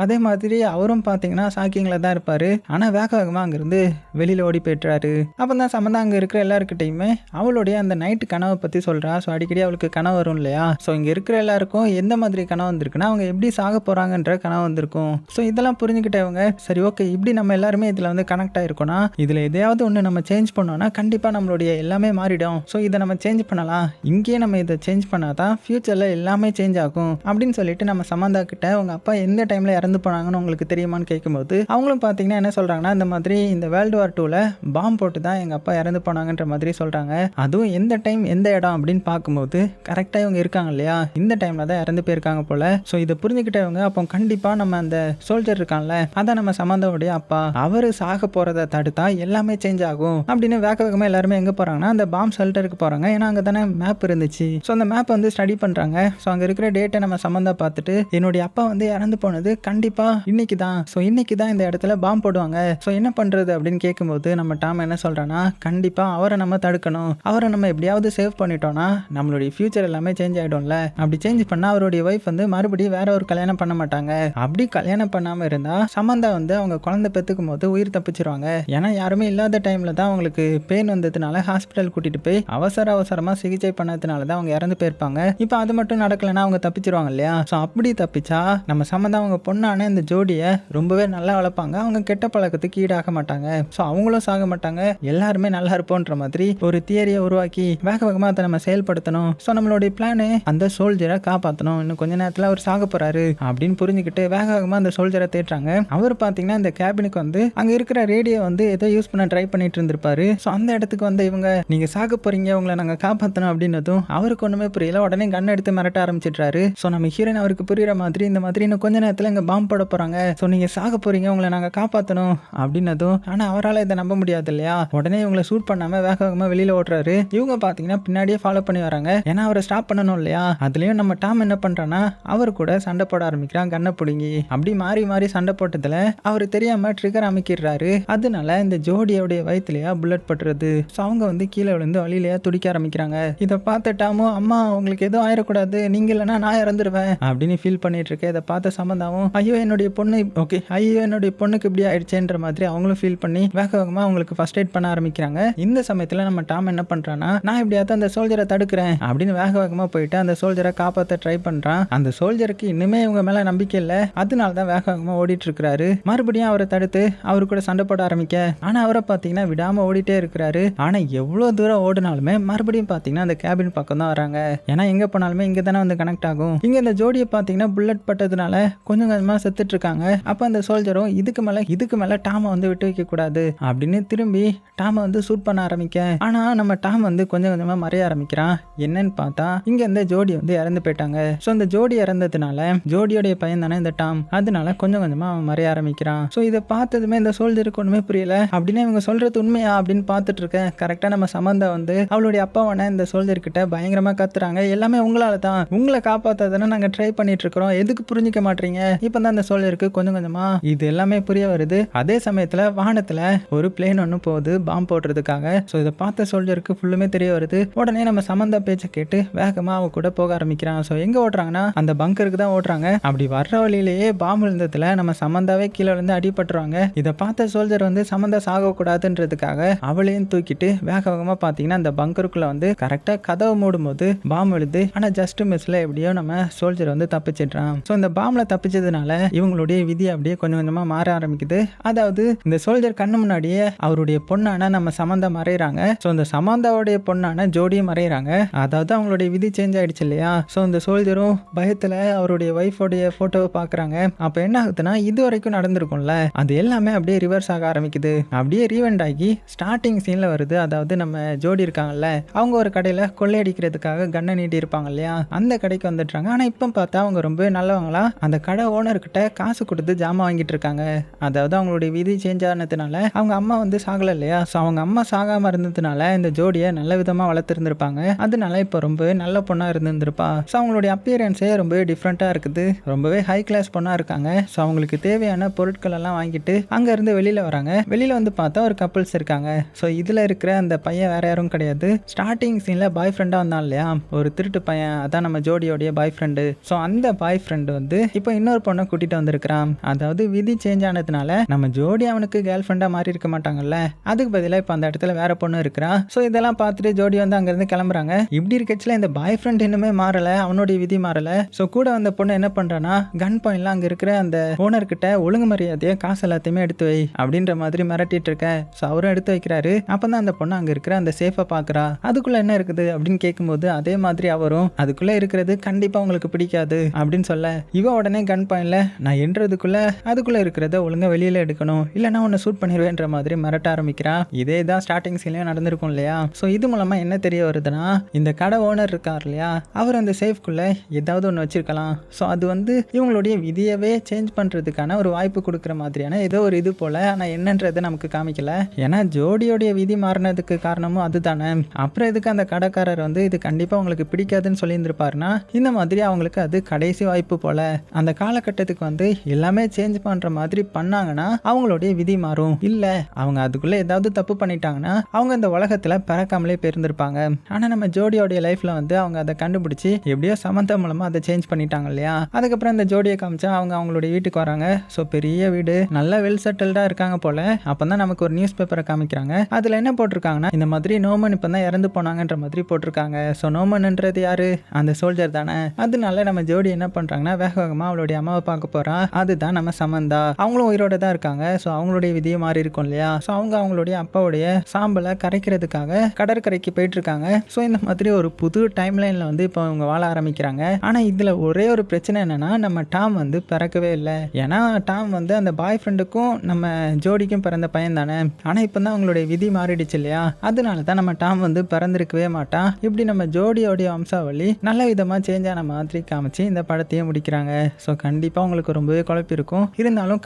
அதே மாதிரி அவரும் பார்த்தீங்கன்னா ஷாக்கிங்கில் தான் இருப்பார். ஆனால் வேக வேகமாக அங்கேருந்து வெளியில் ஓடி போய்ட்டுறாரு. அப்போ தான் சம்மந்தம் அங்கே இருக்கிற எல்லாருக்கிட்டையுமே அவளுடைய அந்த நைட்டு கனவை பற்றி சொல்கிறா. ஸோ அடிக்கடி அவளுக்கு கனவு வரும் இல்லையா, ஸோ இங்கே இருக்கிற எல்லாருக்கும் எந்த மாதிரி கனவு வந்திருக்குன்னா அவங்க எப்படி சாக போகிறாங்கன்ற கனவு வந்திருக்கும். ஸோ இதெல்லாம் புரிஞ்சுக்கிட்டவங்க சரி ஓகே இப்படி நம்ம எல்லாருமே இதில் வந்து கனெக்ட் ஆகிருக்கோன்னா இதில் எதையாவது ஒன்று நம்ம சேஞ்ச் பண்ணோன்னா கண்டிப்பாக நம்மளுடைய எல்லாமே மாறிடும், ஸோ இதை நம்ம சேஞ்ச் பண்ணலாம், இங்கேயே நம்ம இதை சேஞ்ச் பண்ணாதான் ஃபியூச்சரில் எல்லாமே சேஞ்ச் ஆகும் அப்படின்னு சொல்லிட்டு நம்ம சமந்தா கிட்ட உங்கள் அப்பா எந்த டைமில் இறந்து போனாங்கன்னு உங்களுக்கு தெரியுமான்னு கேட்கும்போது அவங்களும் பார்த்தீங்கன்னா என்ன சொல்கிறாங்கன்னா, இந்த மாதிரி இந்த வேர்ல்டு வார் 2ல பாம்பு போட்டு தான் எங்கள் அப்பா இறந்து போனாங்கன்ற மாதிரி சொல்கிறாங்க. அதுவும் எந்த டைம் எந்த இடம் அப்படின்னு பார்க்கும்போது கரெக்டாக இவங்க இருக்காங்க இல்லையா, இந்த டைமில் தான் இறந்து போயிருக்காங்க போல. ஸோ இதை புரிஞ்சுக்கிட்டவங்க அப்போ கண்டிப்பாக நம்ம அந்த சோல்ஜர் இருக்கான்ல அதான் நம்ம சமந்தாவுடைய அப்பா, அவர் சாக போகிறத தடுத்தா எல்லாமே சேஞ்ச் ஆகும் அப்படின்னு வேக வேகமாக எல்லாருமே எங்கே போகிறாங்கன்னா அந்த பாம் ஷெல்டருக்கு போகிறாங்க. ஏன்னா அங்கே தானே மேப் இருந்துச்சு. ஸோ அந்த மேப் வந்து ஸ்டடி பண்ணுறாங்க. ஸோ அங்கே இருக்கிற டேட்டை நம்ம சம்மந்தா பார்த்துட்டு என்னுடைய அப்பா வந்து இறந்து போனது கண்டிப்பாக இன்னைக்கு தான், ஸோ இன்னைக்கு தான் இந்த இடத்துல பாம்பு போடுவாங்க, ஸோ என்ன பண்ணுறது அப்படின்னு கேட்கும்போது நம்ம டாம் என்ன சொல்கிறான்னா, கண்டிப்பாக அவரை நம்ம தடுக்கணும், அவரை நம்ம எப்படியாவது சேவ் பண்ணிட்டோம்னா நம்மளுடைய ஃபியூச்சர் எல்லாமே சேஞ்ச் ஆகிடும்ல, அப்படி சேஞ்ச் பண்ணால் அவருடைய ஒய்ஃப் வந்து மறுபடியும் வேற ஒரு கல்யாணம் பண்ண மாட்டாங்க, அப்படி கல்யாணம் பண்ணாமல் இருந்தால் சம்மந்தா வந்து அவங்க குழந்தை பெற்றுக்கும் போது உயிர் தப்பிச்சிருவாங்க. ஏன்னா யாருமே இல்லாத டைமில் தான் அவங்களுக்கு பெயின் வந்ததுனால ஹாஸ்பிட்டல் கூட்டிகிட்டு போய் அவசரமாக சிகிச்சை பண்ணதுனால தான் அவங்க இறந்து போயிருப்பாங்க. இப்போ அது மட்டும் நடக்கலைன்னா அவங்க தப்பிச்சிருவாங்க இல்லையா. ஸோ அப்படி தப்பிச்சா நம்ம சம்மந்தம் அவங்க பொண்ணான இந்த ஜோடியை ரொம்பவே நல்லா வளர்ப்பாங்க, அவங்க கெட்ட பழக்கத்துக்கு ஈடாக மாட்டாங்க, ஸோ அவங்களும் சாக மாட்டாங்க, எல்லாருமே நல்லா இருப்போன்ற மாதிரி ஒரு தியரியை உருவாக்கி வேக வேகமாக அதை நம்ம செயல்படுத்தணும். ஸோ நம்மளுடைய பிளானு அந்த சோல்ஜரை காப்பாற்றணும், இன்னும் கொஞ்ச நேரத்தில் அவர் சாக போறாரு அப்படின்னு புரிஞ்சுக்கிட்டு வேக வேகமாக அந்த சோல்ஜரை தேடுறாங்க. அவர் பார்த்தீங்கன்னா இந்த கேபினுக்கு வந்து அங்கே இருக்கிற ரேடியோ வந்து ஏதோ யூஸ் பண்ண ட்ரை பண்ணிட்டு இருந்திருப்பாரு. ஸோ அந்த இடத்துக்கு வந்து இவங்க நீங்க சாக போறீங்க, உங்களை நாங்கள் காப்பாற்றணும் அப்படின்னதும் அவருக்கு ஒன்றுமே புரியல, உடனே கன் எடுத்து மிரட்ட ஆரம்பிச்சிட்றாரு. ஸோ நம்ம ஹீரோயின் அவருக்கு புரியுற மாதிரி இந்த மாதிரி இன்னும் கொஞ்ச நேரத்தில் இங்கே பாம்பு போட போறாங்க, ஸோ நீங்க சாக போறீங்க, உங்களை நாங்கள் காப்பாற்றணும் அப்படின்னதும் ஆனால் அவரால் இதை நம்ப முடியாது இல்லையா. உடனே இவங்களை ஷூட் பண்ணாம வேக வேகமாக வெளியில ஓட்டுறாரு. இவங்க பார்த்தீங்கன்னா பின்னாடியே ஃபாலோ பண்ணி வராங்க, ஏன்னா அவரை ஸ்டாப் பண்ணணும் இல்லையா. அதுலயும் நம்ம டாம் என்ன பண்றான்னா அவர் கூட சண்டை போட ஆரம்பிக்கிறான், கண்ணை பிடுங்கி அப்படி மாறி மாறி சண்டை போட்டதுல அவர் தெரியாம ட்ரிகர் அமைக்கிறாரு. அதனால இந்த ஜோடியோடைய வயிற்றுலையா புல்லட் பட்டுறது. ஸோ அவங்க வந்து கீழே விழுந்து வழியிலையா துடிக்க ஆரம்பிக்கிறாங்க. இதை பார்த்துட்டாமும் அம்மா உங்களுக்கு எதுவும் ஆயிடக்கூடாது, நீங்க இல்லைன்னா நான் இறந்துருவேன் அப்படின்னு ஃபீல் பண்ணிட்டு இருக்கேன். இதை பார்த்த சம்பந்தாவும் ஐயோ என்னுடைய பொண்ணு ஓகே ஐயோ என்னுடைய பொண்ணுக்கு இப்படி ஆயிடுச்சேன்ற மாதிரி அவங்களும் ஃபீல் பண்ணி வேக வேகமாக அவங்களுக்கு ஃபர்ஸ்ட் எய்ட் பண்ண ஆரம்பிக்கிறாங்க. இந்த சமயத்தில் நம்ம டாம் என்ன பண்றான்னா, நான் எப்படியாவது அந்த சோல்ஜரை தடுக்கிறேன் அப்படின்னு வேக வேகமாக போயிட்டு அந்த சோல்ஜரை காப்பாற்ற ட்ரை பண்றான். அந்த சோல்ஜருக்கு இன்னுமே இவங்க மேல நம்பிக்கை இல்லை, அதனால தான் வேக வேகமாக ஓடிட்டு இருக்கிறாரு. மறுபடியும் அவரை தடுத்து அவரு கூட சண்டை போட ஆரம்பிக்க, ஆனா அவரை பார்த்தீங்கன்னா விடாம ஓடிட்டே இருக்கிறாரு. ஆனா எவ்வளவு தூரம் ஓடினாலுமே மறுபடியும் பார்த்தீங்கன்னா அந்த கேபின் பக்கம் தான் வராங்க, ஏன்னா எங்க போனாலுமே இங்க தானே வந்து கனெக்ட் ஆகும். இங்க இந்த ஜோடியை பார்த்தீங்கன்னா புல்லட் பட்டதுனால கொஞ்சம் கொஞ்சமா செத்துட்டு இருக்காங்க. அப்ப அந்த சோல்ஜரும் இதுக்கு மேல டாமை வந்து விட்டு வைக்க கூடாது அப்படின்னு திரும்பி டாமை வந்து சூட் பண்ண ஆரம்பிக்க, ஆனா நம்ம டாம் வந்து கொஞ்சம் கொஞ்சமா மறைய ஆரம்பிக்கிறான். என்னன்னு பார்த்தா இங்க இந்த ஜோடி வந்து இறந்து போயிட்டாங்க. ஸோ இந்த ஜோடி இறந்ததுனால ஜோடியோடைய பையன் தானே இந்த டாம், அதனால கொஞ்சம் கொஞ்சமா அவன் மறைய மறைய ஆரம்பிக்கிறான். ஸோ இதை பார்த்ததுமே இந்த சோல்ஜருக்கு ஒன்றுமே புரியல. அப்படின்னா இவங்க சொல்றது உண்மையா அப்படின்னு பார்த்துட்டு இருக்கேன். கரெக்டாக நம்ம சமந்தா வந்து அவளுடைய அப்பாவான இந்த சோல்ஜர் கிட்ட பயங்கரமா கத்துறாங்க. எல்லாமே உங்களால தான், உங்களை காப்பாத்தாதானே நாங்கள் ட்ரை பண்ணிட்டு இருக்கிறோம், எதுக்கு புரிஞ்சிக்க மாட்டீங்க. இப்போ தான் அந்த சோல்ஜருக்கு கொஞ்சம் கொஞ்சமா இது எல்லாமே புரிய வருது. அதே சமயத்தில் வானத்தில் ஒரு பிளேன் ஒன்று போகுது பாம்பு போடுறதுக்காக. ஸோ இதை பார்த்த சோல்ஜருக்கு ஃபுல்லுமே தெரிய வருது. உடனே நம்ம சமந்தா பேச்சை கேட்டு வேகமாக அவ கூட போக ஆரம்பிக்கிறான். ஸோ எங்கே ஓடுறாங்கன்னா அந்த பங்கருக்கு தான் ஓடுறாங்க. அப்படி வர்ற வழியிலேயே பாம்பு இருந்ததுல நம்ம சமந்தாவே கீழே விழுந்து அடிபட்டுருவாங்க. இதை பார்த்த சோல்ஜர் வந்து சமந்தா சாகக்கூடாதுன்றதுக்காக அவளையும் தூக்கிட்டு வேக வேகமாக பார்த்தீங்கன்னா அந்த பங்கருக்குள்ள வந்து கரெக்டாக கதவை மூடும் போது பாம்பு விழுது. ஆனால் ஜஸ்ட் மிஸ்ல எப்படியோ நம்ம சோல்ஜர் வந்து தப்பிச்சிடுறான். ஸோ இந்த பாம்புல தப்பிச்சதுனால இவங்களுடைய விதி அப்படியே கொஞ்சம் கொஞ்சமா மாற ஆரம்பிக்குது. அதாவது இந்த சோல்ஜர் கண்ணு முன்னாடியே அவருடைய பொண்ணான நம்ம சமந்தா மறைகிறாங்க. ஸோ இந்த சமந்தாவுடைய பொண்ணான ஜோடியும் மறைகிறாங்க. அதாவது அவங்களுடைய விதி சேஞ்ச் ஆயிடுச்சு இல்லையா. ஸோ இந்த சோல்ஜரும் பயத்துல அவருடைய ஒய்ஃபோடைய போட்டோவை பார்க்குறாங்க. அப்போ என்ன ஆகுதுன்னா இது வரைக்கும் நடந்திருக்கும்ல அது எல்லாமே அப்படியே ரிவர்ஸ் ஆக ஆரம்பிக்குது. அப்படியே ரீவெண்ட் ஆகி ஸ்டார்டிங் சீன்ல வருது. அதாவது நம்ம ஜோடி இருக்காங்கல்ல, அவங்க ஒரு கடையில் கொள்ளையடிக்கிறதுக்காக கண்ணை நீட்டி இருப்பாங்க இல்லையா, அந்த கடைக்கு வந்துட்டாங்க. ஆனால் இப்போ பார்த்தா அவங்க ரொம்பவே நல்லவங்களா அந்த கடை ஓனர்கிட்ட காசு கொடுத்து ஜாமான் வாங்கிட்டு இருக்காங்க. அதாவது அவங்களுடைய விதி சேஞ்ச் ஆனதுனால அவங்க அம்மா வந்து சாகலை இல்லையா. ஸோ அவங்க அம்மா சாகாமல் இருந்ததுனால இந்த ஜோடியை நல்ல விதமாக வளர்த்துருந்துருப்பாங்க. அதனால இப்போ ரொம்பவே நல்ல பொண்ணாக இருந்திருப்பா. ஸோ அவங்களுடைய அப்பியரன்ஸே ரொம்பவே டிஃப்ரெண்ட்டாக இருக்குது. ரொம்பவே ஹை கிளாஸ் பொண்ணாக இருக்காங்க. ஸோ அவங்களுக்கு தேவையான பொருட்கள் எல்லாம் வாங்கிட்டு அங்கேருந்து வெளியில் வராங்க. வெளியில் வந்து பார்த்தா ஒரு கப்புள்ஸ் இருக்காங்க. ஸோ இதில் இருக்கிற அந்த பையன் வேற யாரும் கிடையாது, ஸ்டார்டிங் சீனில் பாய் ஃப்ரெண்டாக வந்தான் இல்லையா ஒரு திருட்டு பையன், அதான் நம்ம ஜோடியோடைய பாய் ஃப்ரெண்டு. ஸோ அந்த பாய் ஃப்ரெண்டு வந்து இப்போ இன்னொரு பொண்ணை கூட்டிகிட்டு வந்திருக்கிறான். அதாவது விதி சேஞ்ச் ஆனதுனால நம்ம ஜோடி அவனுக்கு கேர்ள் ஃப்ரெண்டாக மாறி இருக்க மாட்டாங்கல்ல, அதுக்கு பதிலாக இப்போ அந்த இடத்துல வேற பொண்ணு இருக்கிறா. ஸோ இதெல்லாம் பார்த்துட்டு ஜோடி வந்து அங்கேருந்து கிளம்புறாங்க. இப்படி இருக்கச்சில் இந்த பாய் ஃப்ரெண்ட் இன்னுமே மாறலை, அவனுடைய விதி மாறலை. ஸோ கூட வந்த பொண்ணு என்ன பண்ணுறான்னா கன் பாயிண்ட்லாம் அங்கே இருக்கிற அந்த ஓனர்கிட்ட ஒழுங்கு மரியாதையை காசு எல்லாத்தையுமே எடுத்து வை அப்படின்ற மாதிரி மிரட்டிட்டு இருக்க. ஸோ அவரும் எடுத்து வைக்கிறாரு. அப்போ தான் அந்த பொண்ணு அங்கே இருக்கிற அந்த சேஃபை பார்க்குறா. அதுக்குள்ள என்ன இருக்குது அப்படின்னு கேட்கும்போது அதே மாதிரி அவரும் அதுக்குள்ள இருக்கிறது கண்டிப்பாக உங்களுக்கு பிடிக்காது அப்படின்னு சொல்ல, இவ உடனே கன் பாயிண்ட்ல நான் என்றதுக்குள்ள அதுக்குள்ள இருக்கிறத ஒழுங்கா வெளியில எடுக்கணும், இல்லைன்னா உன்னை ஷூட் பண்ணிடுவேன்ற மாதிரி மிரட்ட ஆரம்பிக்கிறான். இதே தான் ஸ்டார்டிங் சீன்லயும் நடந்திருக்கும் இல்லையா. ஸோ இது மூலமா என்ன தெரிய வருதுன்னா இந்த கடை ஓனர் இருக்கார் இல்லையா, அவர் அந்த சேஃப்குள்ள ஏதாவது ஒன்று வச்சிருக்கலாம். ஸோ அது வந்து இவங்களுடைய விதியவே சேஞ்ச் பண்றதுக்கான ஒரு வாய்ப்பு கொடுக்குற மாதிரியான ஏதோ ஒரு இது போல. ஆனால் என்னன்றதை நமக்கு காமிக்கல. ஏன்னா ஜோடியோடைய விதி மாறினதுக்கு காரணமும் அதுதானே. அப்புறம் எதுக்கு அந்த கடைக்காரர் வந்து இது கண்டிப்பாக உங்களுக்கு பிடிக்காதுன்னு சொல்லியிருந்திருப்பாருன்னா இந்த மாதிரி அவங்களுக்கு அது கடைசி வாய்ப்பு போல. அந்த காலகட்டத்துக்கு வந்து எல்லாமே சேஞ்ச் பண்ணுற மாதிரி பண்ணாங்கன்னா அவங்களுடைய விதி மாறும். இல்லை அவங்க அதுக்குள்ளே ஏதாவது தப்பு பண்ணிட்டாங்கன்னா அவங்க இந்த உலகத்தில் பிறக்காமலே போயிருந்திருப்பாங்க. ஆனால் நம்ம ஜோடியோடைய லைஃப்பில் வந்து அவங்க அதை கண்டுபிடிச்சி எப்படியோ சமந்தா மூலமாக அதை சேஞ்ச் பண்ணிட்டாங்க இல்லையா. அதுக்கப்புறம் இந்த ஜோடியை காமிச்சா அவங்க அவங்களுடைய வீட்டுக்கு வராங்க. ஸோ பெரிய வீடு, நல்லா வெல் செட்டில்டாக இருக்காங்க போல. அப்போ தான் நமக்கு ஒரு நியூஸ் பேப்பரை காமிக்கிறாங்க. அதில் என்ன போட்டிருக்காங்கன்னா இந்த மாதிரி நோமன் இப்போ தான் இறந்து போனாங்கன்ற மாதிரி போட்டிருக்காங்க. ஸோ நோமன்ன்றது யாரு, அந்த சோல்ஜர் தானே. அதனால நம்ம ஜோடி என்ன பண்ணுறாங்கன்னா வேக வேகமாக அவளுடைய அம்மாவை பார்க்க போகிறா. அதுதான் நம்ம சமந்தா. அவங்களும் உயிரோட தான் இருக்காங்க. ஸோ அவங்களுடைய விதியை மாறி இருக்கும் இல்லையா. ஸோ அவங்க அவங்களுடைய அப்பாவுடைய சாம்பலை கரைக்கிறதுக்காக கடற்கரைக்கு போயிட்டு இருக்காங்க. ஸோ இந்த மாதிரி ஒரு புது டைம் லைனில் வந்து இப்போ அவங்க வாழ ஆரம்பிக்கிறாங்க. ஆனால் இதில் ஒரே ஒரு பிரச்சனை என்னன்னா நம்ம டாம் வந்து பிறக்கவே இல்லை. ஏன்னா டாம் வந்து அந்த பாய் ஃப்ரெண்டுக்கும் நம்ம ஜோடிக்கும் பிறந்த பையன் தானே. ஆனால் இப்போ தான் அவங்களுடைய விதி மாறிடுச்சு இல்லையா. அதனால தான் நம்ம டாம் வந்து பிறந்திருக்கவே மாட்டான். இப்படி நம்ம ஜோடியோடைய வம்சாவளி நல்ல விதமாக சேஞ்ச் ஆன மாதிரி காமிச்சு இந்த படத்தையே முடிக்கிறாங்க. ஸோ கண்டிப்பாக உங்களுக்கு ரொம்பவே குழப்பி இருக்கும். இருந்தாலும்